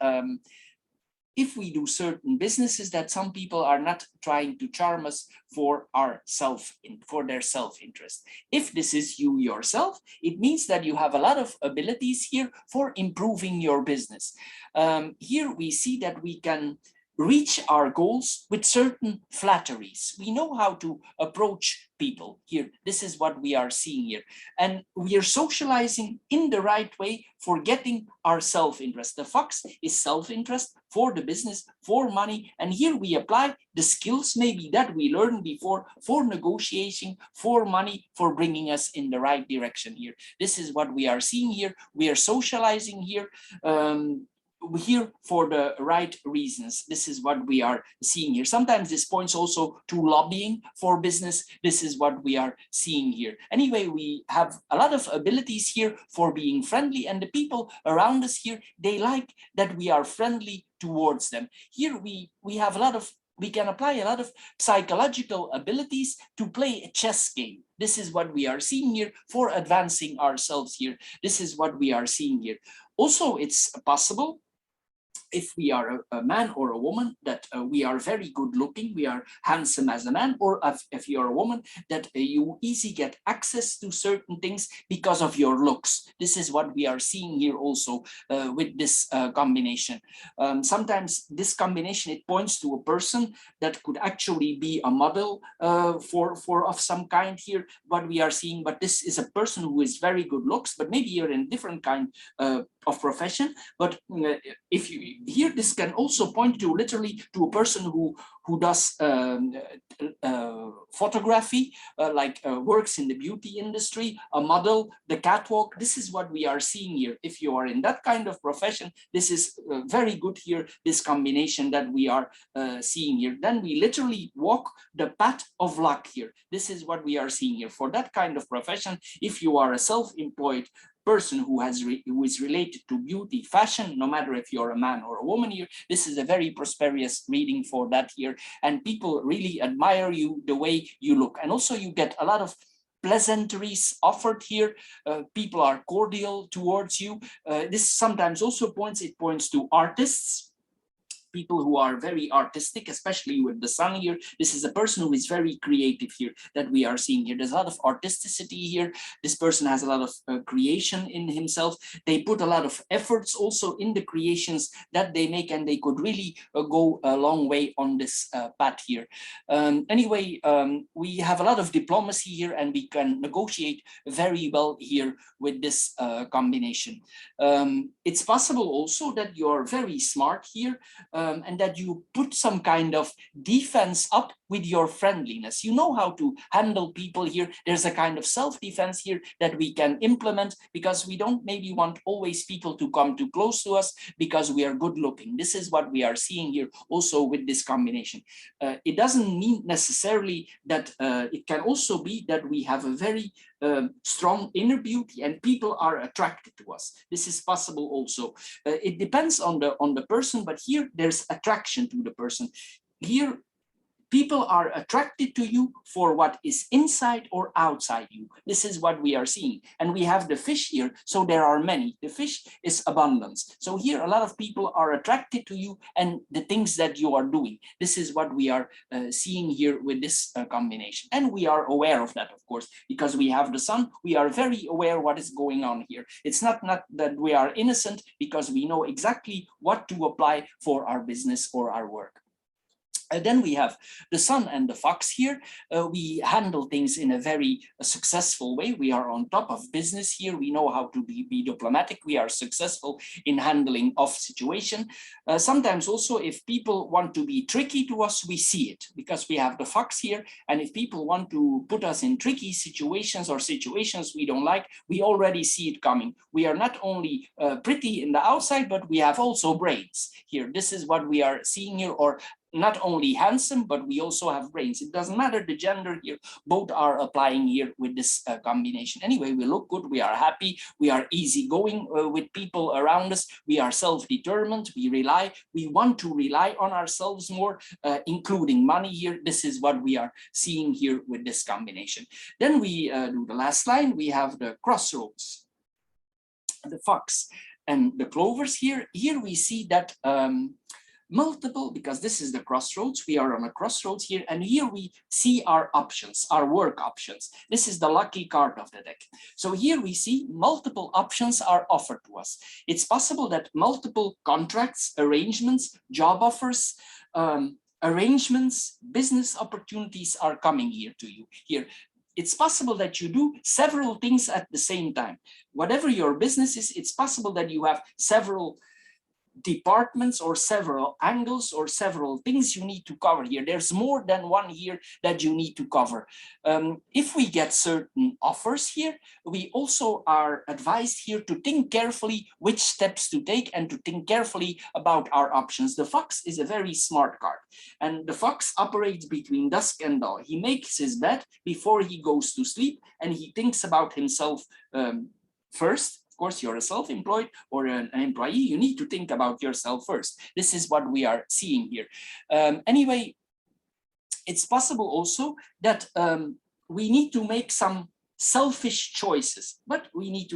if we do certain businesses, that some people are not trying to charm us for their self-interest. If this is you yourself, it means that you have a lot of abilities here for improving your business. Here we see that we can reach our goals with certain flatteries. We know how to approach people here. This is what we are seeing here. And we are socializing in the right way, forgetting our self-interest. The fox is self-interest for the business, for money. And here we apply the skills maybe that we learned before for negotiation, for money, for bringing us in the right direction here. This is what we are seeing here. We are socializing here. Here for the right reasons. This is what we are seeing here. Sometimes this points also to lobbying for business. This is what we are seeing here. Anyway, we have a lot of abilities here for being friendly, and the people around us here, they like that we are friendly towards them. Here we have a lot of, we can apply a lot of psychological abilities to play a chess game. This is what we are seeing here for advancing ourselves here. This is what we are seeing here. Also, it's possible, if we are a man or a woman, that we are very good looking, we are handsome as a man, or if you're a woman, that you easily get access to certain things because of your looks. This is what we are seeing here also with this combination. Sometimes this combination, it points to a person that could actually be a model for of some kind here, what we are seeing, but this is a person who is very good looks, but maybe you're in a different kind of profession. But if you here, this can also point to literally to a person who does photography, works in the beauty industry, a model, the catwalk. This is what we are seeing here. If you are in that kind of profession, this is very good here, this combination that we are seeing here. Then we literally walk the path of luck here. This is what we are seeing here. For that kind of profession, if you are a self-employed person who is related to beauty, fashion, no matter if you're a man or a woman here, this is a very prosperous reading for that here. And people really admire you the way you look. And also you get a lot of pleasantries offered here. People are cordial towards you. This sometimes also points to artists. people who are very artistic, especially with the sun here. This is a person who is very creative here that we are seeing here. There's a lot of artisticity here. This person has a lot of creation in himself. They put a lot of efforts also in the creations that they make, and they could really go a long way on this path here. Anyway, we have a lot of diplomacy here, and we can negotiate very well here with this combination. It's possible also that you're very smart here, and that you put some kind of defense up with your friendliness. You know how to handle people here. There's a kind of self-defense here that we can implement, because we don't maybe want always people to come too close to us because we are good looking. This is what we are seeing here also with this combination. It doesn't mean necessarily that it can also be that we have a very strong inner beauty and people are attracted to us. This is possible also. It depends on the person, but here there's attraction to the person. Here people are attracted to you for what is inside or outside you. This is what we are seeing. And we have the fish here, so there are many. The fish is abundance. So here a lot of people are attracted to you and the things that you are doing. This is what we are seeing here with this combination. And we are aware of that, of course, because we have the sun. We are very aware what is going on here. It's not that we are innocent, because we know exactly what to apply for our business or our work. Then we have the sun and the fox here. We handle things in a very successful way. We are on top of business here. We know how to be diplomatic. We are successful in handling of situation. Sometimes also, if people want to be tricky to us, we see it, because we have the fox here. And if people want to put us in tricky situations or situations we don't like, we already see it coming. We are not only pretty in the outside, but we have also brains here. This is what we are seeing here, or not only handsome, but we also have brains. It doesn't matter the gender here, both are applying here with this combination. Anyway, we look good, we are happy, we are easygoing with people around us, we are self-determined, we want to rely on ourselves more, including money here. This is what we are seeing here with this combination. Then we do the last line, we have the crossroads, the fox and the clovers here. Here we see that multiple, because this is the crossroads, we are on a crossroads here, and here we see our options, our work options. This is the lucky card of the deck. So here we see multiple options are offered to us. It's possible that multiple contracts, arrangements, job offers, arrangements, business opportunities are coming here to you here. It's possible that you do several things at the same time. Whatever your business is, it's possible that you have several departments or several angles or several things you need to cover here. There's more than one here that you need to cover. If we get certain offers here, we also are advised here to think carefully which steps to take and to think carefully about our options. The fox is a very smart card, and the fox operates between dusk and dawn. He makes his bed before he goes to sleep, and he thinks about himself first. Of course, you're a self-employed or an employee, you need to think about yourself first. This is what we are seeing here. Anyway, it's possible also that we need to make some selfish choices, but we need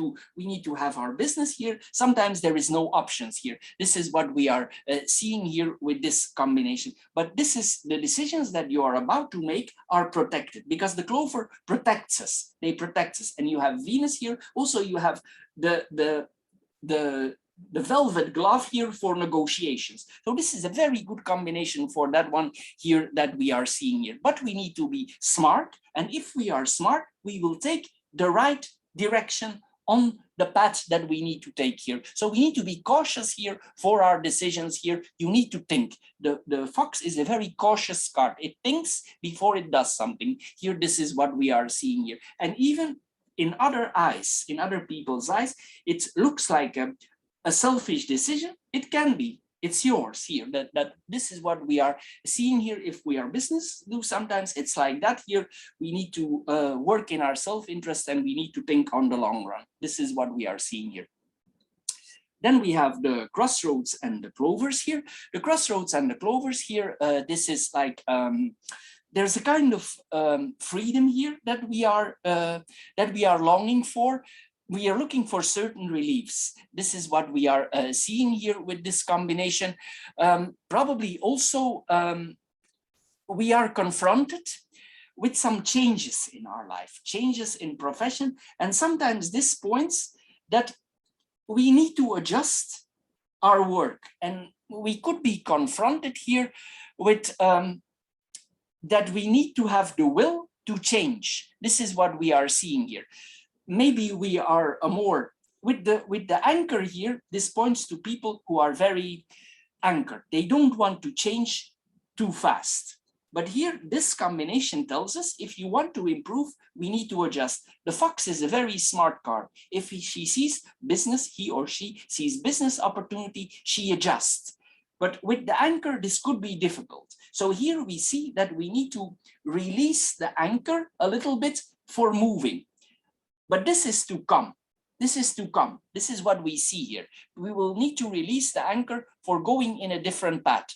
to have our business here. Sometimes there is no options here. This is what we are seeing here with this combination. But this is the decisions that you are about to make are protected, because the clover protects us. They protect us. And you have Venus here. Also, you have the velvet glove here for negotiations. So this is a very good combination for that one here that we are seeing here. But we need to be smart. And if we are smart, we will take the right direction on the path that we need to take here. So we need to be cautious here for our decisions here. You need to think. The fox is a very cautious card. It thinks before it does something. Here, this is what we are seeing here. And even in other eyes, in other people's eyes, it looks like a selfish decision. It can be. It's yours here. That this is what we are seeing here. If we are business, sometimes it's like that here. We need to work in our self-interest, and we need to think on the long run. This is what we are seeing here. Then we have the crossroads and the clovers here. The crossroads and the clovers here, this is like there's a kind of freedom here that we are longing for. we are looking for certain reliefs. This is what we are seeing here with this combination. Probably also we are confronted with some changes in our life, changes in profession, and sometimes this points that we need to adjust our work, and we could be confronted here with that we need to have the will to change. This is what we are seeing here. Maybe we are a more with the anchor here. This points to people who are very anchored. They don't want to change too fast. But here, this combination tells us if you want to improve, we need to adjust. The fox is a very smart card. If she sees business, he or she sees business opportunity, she adjusts. But with the anchor, this could be difficult. So here we see that we need to release the anchor a little bit for moving. But this is to come. This is to come. This is what we see here. We will need to release the anchor for going in a different path.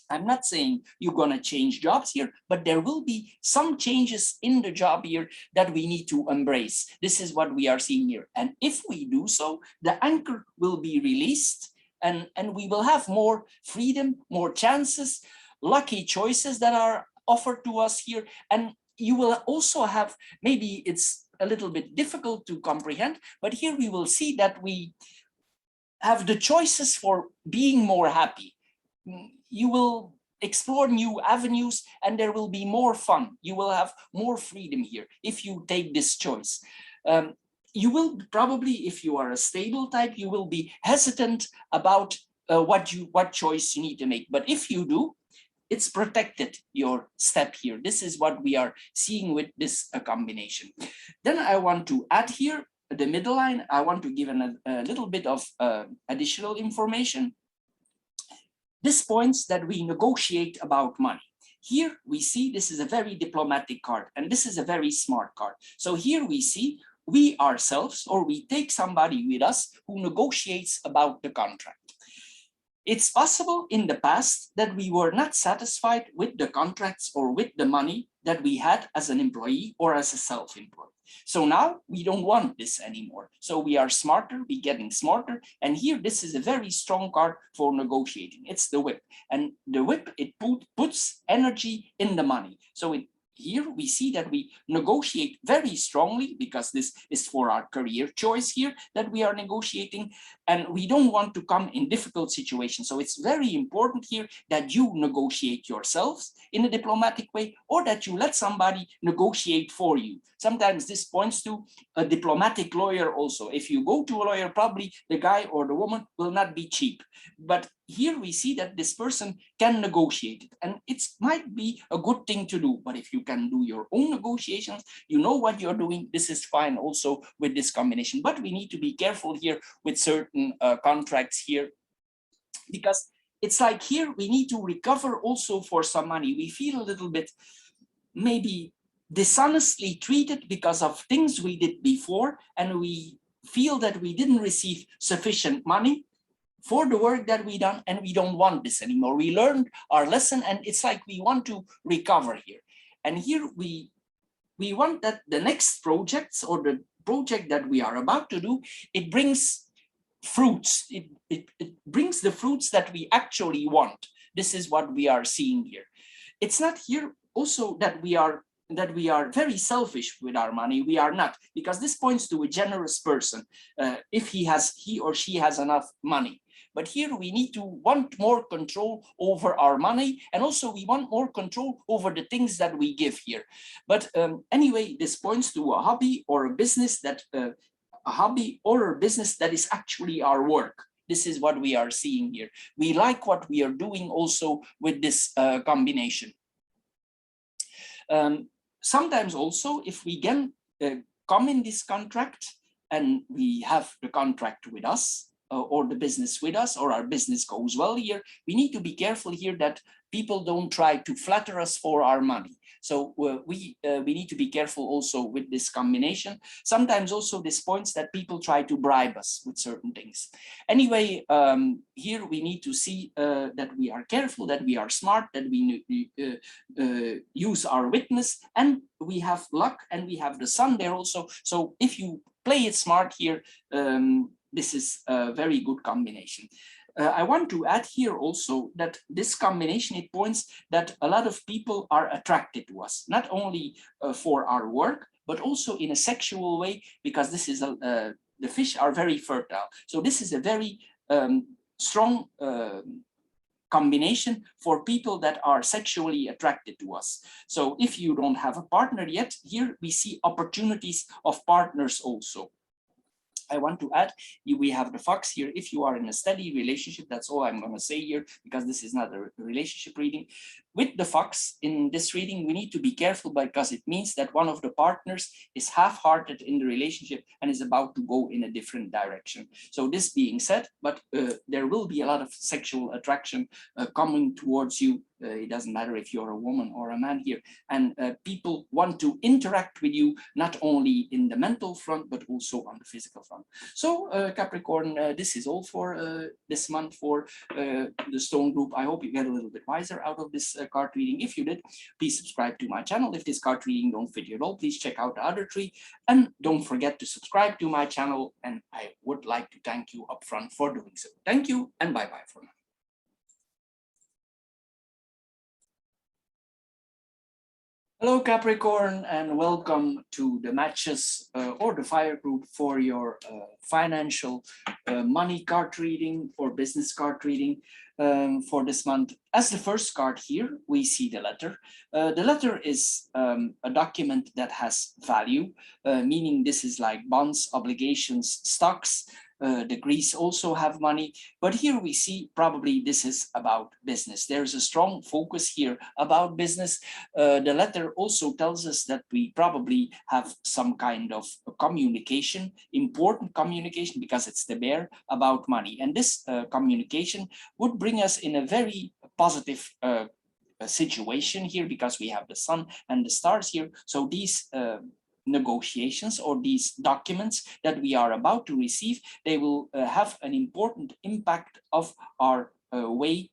I'm not saying you're going to change jobs here, but there will be some changes in the job here that we need to embrace. This is what we are seeing here. And if we do so, the anchor will be released and we will have more freedom, more chances, lucky choices that are offered to us here. And you will also have, maybe it's a little bit difficult to comprehend, but here we will see that we have the choices for being more happy. You will explore new avenues and there will be more fun. You will have more freedom here if you take this choice. You will probably, if you are a stable type, you will be hesitant about what choice you need to make. But if you do, it's protected, your step here. This is what we are seeing with this combination. Then I want to add here the middle line. I want to give a little bit of additional information. This points that we negotiate about money. Here we see this is a very diplomatic card, and this is a very smart card. So here we see we ourselves, or we take somebody with us who negotiates about the contract. It's possible in the past that we were not satisfied with the contracts or with the money that we had as an employee or as a self-employed. So now we don't want this anymore. So we are smarter, we're getting smarter. And here, this is a very strong card for negotiating. It's the whip. And the whip, it puts energy in the money. So here we see that we negotiate very strongly, because this is for our career choice here that we are negotiating, and we don't want to come in difficult situations. So it's very important here that you negotiate yourselves in a diplomatic way, or that you let somebody negotiate for you. Sometimes this points to a diplomatic lawyer also. If you go to a lawyer, probably the guy or the woman will not be cheap. But here we see that this person can negotiate it, and it might be a good thing to do. But if you can do your own negotiations, you know what you're doing, this is fine also with this combination. But we need to be careful here with certain contracts here, because it's like here we need to recover also for some money. We feel a little bit maybe dishonestly treated because of things we did before, and we feel that we didn't receive sufficient money for the work that we done, and we don't want this anymore. We learned our lesson, and it's like we want to recover here. And here we want that the next projects, or the project that we are about to do, it brings fruits. It brings the fruits that we actually want. This is what we are seeing here. It's not here also that we are very selfish with our money. We are not, because this points to a generous person if he or she has enough money. But here we need to want more control over our money, and also we want more control over the things that we give here. But anyway, this points to a hobby or a business that is actually our work. This is what we are seeing here. We like what we are doing also with this combination. Sometimes also, if we can come in this contract and we have the contract with us, or the business with us, or our business goes well here, we need to be careful here that people don't try to flatter us for our money. So we need to be careful also with this combination. Sometimes also this points that people try to bribe us with certain things. Anyway, here we need to see that we are careful, that we are smart, that we use our witness, and we have luck, and we have the sun there also. So if you play it smart here. This is a very good combination. I want to add here also that this combination, it points that a lot of people are attracted to us, not only for our work, but also in a sexual way, because this is the fish are very fertile. So this is a very strong combination for people that are sexually attracted to us. So if you don't have a partner yet, here we see opportunities of partners also. I want to add, we have the fox here. If you are in a steady relationship, that's all I'm going to say here, because this is not a relationship reading. With the fox in this reading, we need to be careful, because it means that one of the partners is half-hearted in the relationship and is about to go in a different direction. So this being said, but there will be a lot of sexual attraction coming towards you. It doesn't matter if you're a woman or a man here, and people want to interact with you, not only in the mental front, but also on the physical front. So Capricorn, this is all for this month for the Stone Group. I hope you get a little bit wiser out of this card reading. If you did, please subscribe to my channel. If this card reading don't fit you at all, please check out the other three, and don't forget to subscribe to my channel, and I would like to thank you upfront for doing so. Thank you, and bye-bye for now. Hello Capricorn, and welcome to the matches or the fire group for your financial money card reading or business card reading for this month. As the first card here, we see the letter. The letter is a document that has value, meaning this is like bonds, obligations, stocks. The Greeks also have money, but here we see probably this is about business. There's a strong focus here about business. The letter also tells us that we probably have some kind of communication, important communication, because it's the bear, about money. And this communication would bring us in a very positive situation here, because we have the sun and the stars here. So these negotiations or these documents that we are about to receive, they will have an important impact of our way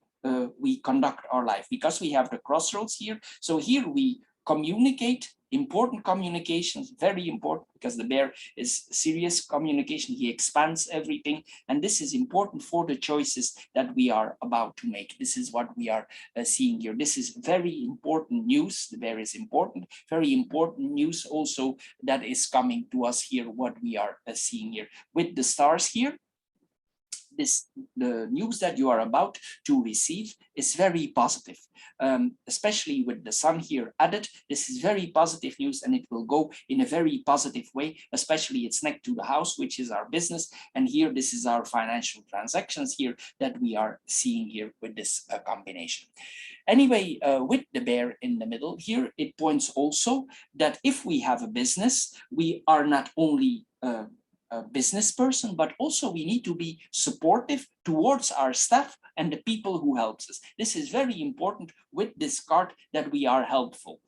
we conduct our life, because we have the crossroads here. So here we communicate important communications, very important, because the bear is serious communication. He expands everything, and this is important for the choices that we are about to make. This is what we are seeing here. This is very important news. The bear is important, very important news also that is coming to us here, what we are seeing here with the stars here. The news that you are about to receive is very positive, especially with the sun here added. This is very positive news, and it will go in a very positive way, especially it's next to the house, which is our business. And here, this is our financial transactions here that we are seeing here with this combination. Anyway, with the bear in the middle here, it points also that if we have a business, we are not only a business person, but also we need to be supportive towards our staff and the people who helps us. This is very important with this card, that we are helpful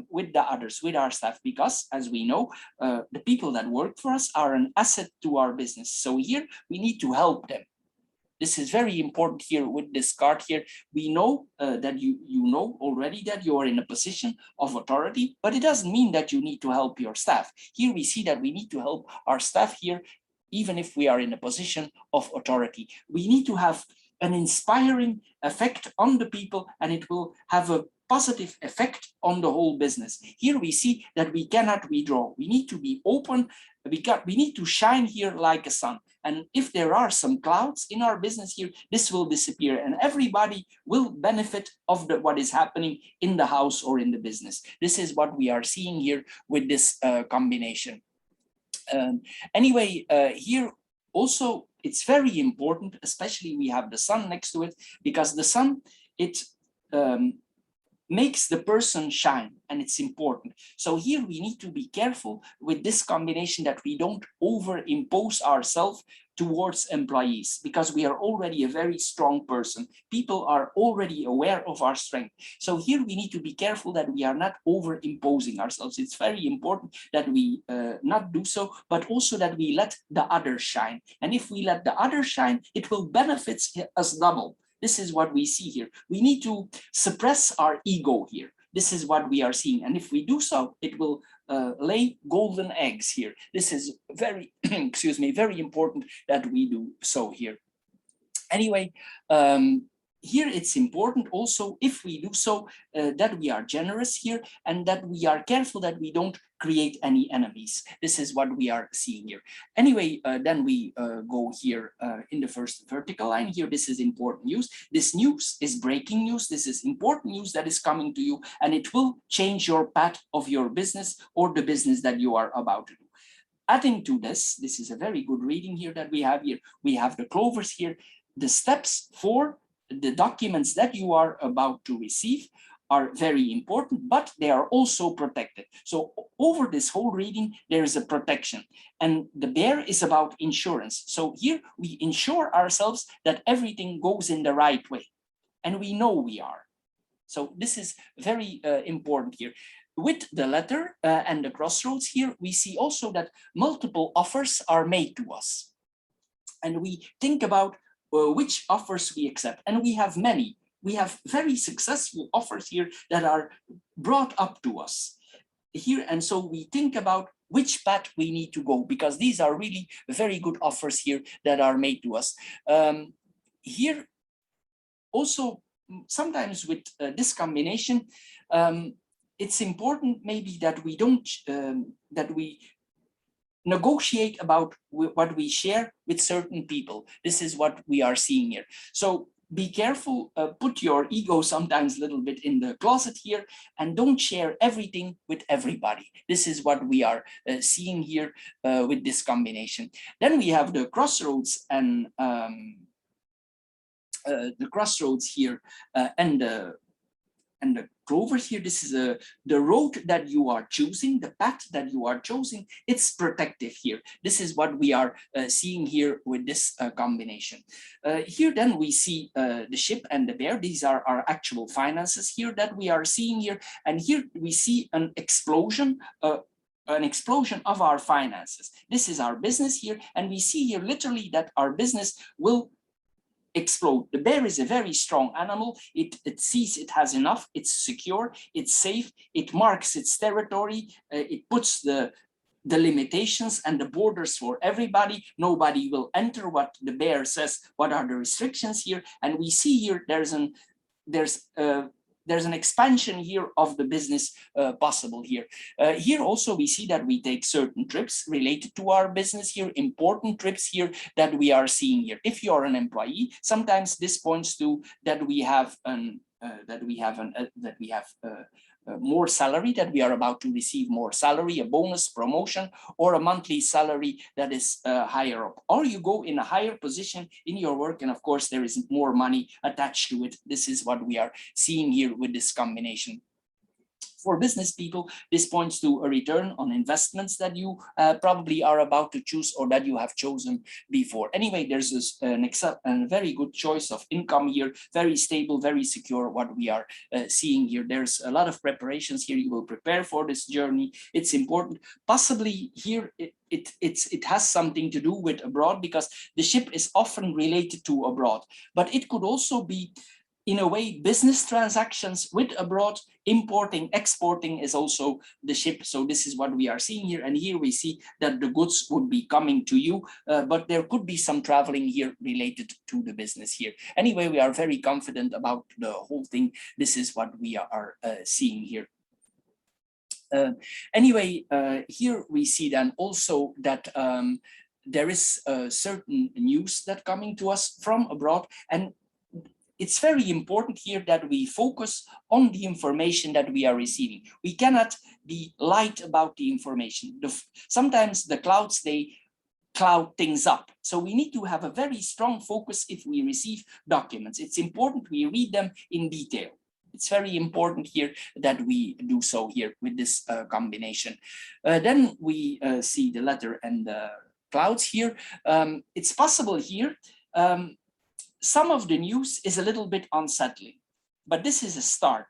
with the others, with our staff, because as we know, the people that work for us are an asset to our business. So here we need to help them. This is very important here with this card here. We know that you know already that you are in a position of authority, but it doesn't mean that you need to help your staff. Here we see that we need to help our staff here, even if we are in a position of authority. We need to have an inspiring effect on the people, and it will have a positive effect on the whole business. Here we see that we cannot withdraw. We need to be open. We need to shine here like a sun. And if there are some clouds in our business here, this will disappear, and everybody will benefit of what is happening in the house or in the business. This is what we are seeing here with this combination. Anyway, here also it's very important, especially we have the sun next to it, because the sun, it makes the person shine, and it's important. So here we need to be careful with this combination, that we don't overimpose ourselves towards employees, because we are already a very strong person. People are already aware of our strength. So here we need to be careful that we are not overimposing ourselves. It's very important that we not do so, but also that we let the others shine. And if we let the others shine, it will benefit us double. This is what we see here. We need to suppress our ego here. This is what we are seeing. And if we do so, it will lay golden eggs here. This is very, excuse me, very important that we do so here. Anyway, here it's important also, if we do so, that we are generous here and that we are careful that we don't create any enemies. This is what we are seeing here. Anyway, then we go here in the first vertical line here. This is important news. This news is breaking news. This is important news that is coming to you, and it will change your path of your business or the business that you are about to do. Adding to this, this is a very good reading here that we have here. We have the clovers here. The steps for the documents that you are about to receive are very important, but they are also protected. So over this whole reading, there is a protection, and the bear is about insurance. So here we insure ourselves that everything goes in the right way, and we know we are. So this is very important here. With the letter and the crossroads here, we see also that multiple offers are made to us, and we think about which offers we accept, and we have many. We have very successful offers here that are brought up to us here, and so we think about which path we need to go, because these are really very good offers here that are made to us. Here also, sometimes with this combination, it's important maybe that we don't that we negotiate about what we share with certain people. This is what we are seeing here. So be careful, put your ego sometimes a little bit in the closet here, and don't share everything with everybody. This is what we are seeing here with this combination. Then we have the crossroads and the crossroads here and the clovers here. This is the road that you are choosing, the path that you are choosing. It's protective here. This is what we are seeing here with this combination. Here then we see the ship and the bear. These are our actual finances here that we are seeing here. And here we see an explosion of our finances. This is our business here. And we see here literally that our business will explode. The bear is a very strong animal. It sees it has enough, it's secure, it's safe, it marks its territory, it puts the limitations and the borders for everybody. Nobody will enter what the bear says. What are the restrictions here? And we see here there's an expansion here of the business possible here. Here also we see that we take certain trips related to our business here, important trips here that we are seeing here. If you are an employee, sometimes this points to that we have more salary, that we are about to receive more salary, a bonus, promotion, or a monthly salary that is higher up. Or you go in a higher position in your work, and of course there is more money attached to it. This is what we are seeing here with this combination. For business people, this points to a return on investments that you probably are about to choose or that you have chosen before. Anyway, there's a very good choice of income here, very stable, very secure, what we are seeing here. There's a lot of preparations here. You will prepare for this journey. It's important. Possibly here, it has something to do with abroad, because the ship is often related to abroad, but it could also be, in a way, business transactions with abroad. Importing, exporting is also the ship. So this is what we are seeing here. And here we see that the goods would be coming to you, but there could be some traveling here related to the business here. Anyway, we are very confident about the whole thing. This is what we are seeing here. Anyway, here we see then also that there is certain news that coming to us from abroad, and it's very important here that we focus on the information that we are receiving. We cannot be light about the information. Sometimes the clouds, they cloud things up. So we need to have a very strong focus if we receive documents. It's important we read them in detail. It's very important here that we do so here with this combination. Then we see the letter and the clouds here. It's possible here. Some of the news is a little bit unsettling, but this is a start.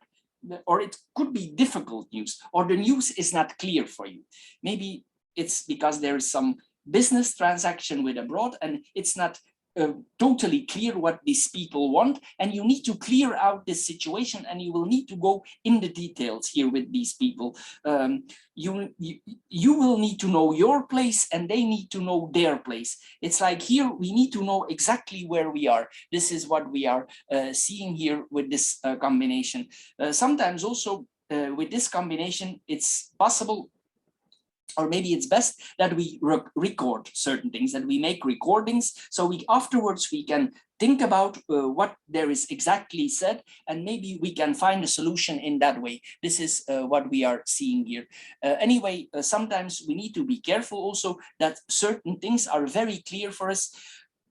Or it could be difficult news, or the news is not clear for you. Maybe it's because there is some business transaction with abroad and it's not totally clear what these people want, and you need to clear out this situation, and you will need to go in the details here with these people. You will need to know your place, and they need to know their place. It's like here we need to know exactly where we are. This is what we are seeing here with this combination. Sometimes also with this combination, it's possible, or maybe it's best that we record certain things, that we make recordings, so we afterwards we can think about what there is exactly said, and maybe we can find a solution in that way. This is what we are seeing here. Anyway, sometimes we need to be careful also that certain things are very clear for us.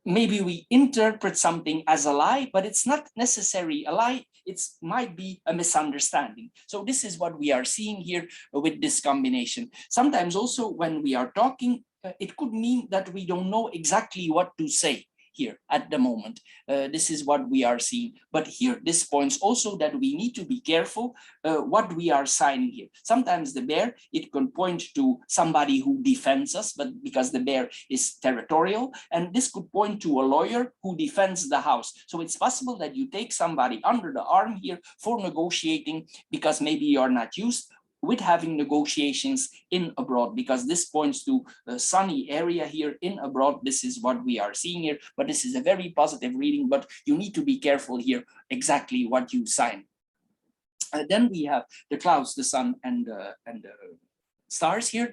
Maybe we interpret something as a lie, but it's not necessarily a lie. It might be a misunderstanding. So this is what we are seeing here with this combination. Sometimes also when we are talking, it could mean that we don't know exactly what to say here at the moment. This is what we are seeing. But here, this points also that we need to be careful what we are signing here. Sometimes the bear, it can point to somebody who defends us, but because the bear is territorial, and this could point to a lawyer who defends the house. So it's possible that you take somebody under the arm here for negotiating, because maybe you're not used with having negotiations in abroad, because this points to a sunny area here in abroad. This is what we are seeing here, but this is a very positive reading, but you need to be careful here exactly what you sign. Then we have the clouds, the sun, and the stars here.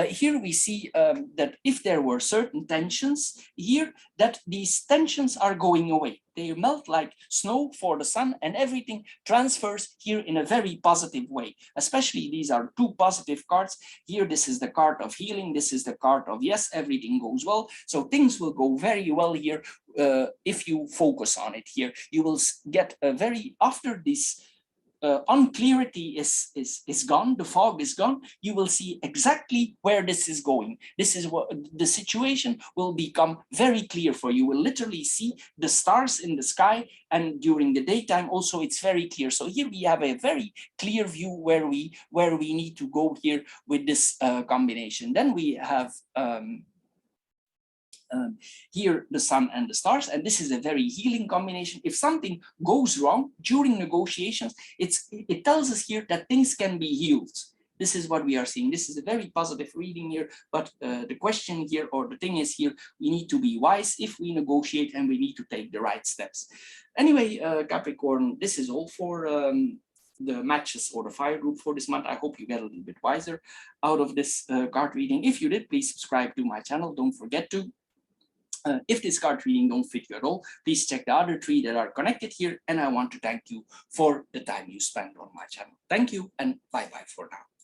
Here we see that if there were certain tensions here, that these tensions are going away. They melt like snow for the sun, and everything transfers here in a very positive way. Especially these are two positive cards. Here, this is the card of healing. This is the card of yes, everything goes well. So things will go very well here if you focus on it here. You will get a very, after this unclarity is gone, the fog is gone, you will see exactly where this is going. This is what the situation will become very clear for you. You will literally see the stars in the sky, and during the daytime also it's very clear. So here we have a very clear view where we need to go here with this combination. Then we have here the sun and the stars, and this is a very healing combination. If something goes wrong during negotiations, it tells us here that things can be healed. This is what we are seeing. This is a very positive reading here, but the question here, or the thing is here, we need to be wise if we negotiate, and we need to take the right steps. Anyway, Capricorn, this is all for the matches or the fire group for this month. I hope you get a little bit wiser out of this card reading. If you did, please subscribe to my channel. Don't forget to. If this card reading don't fit you at all, please check the other three that are connected here. And I want to thank you for the time you spent on my channel. Thank you, and bye-bye for now.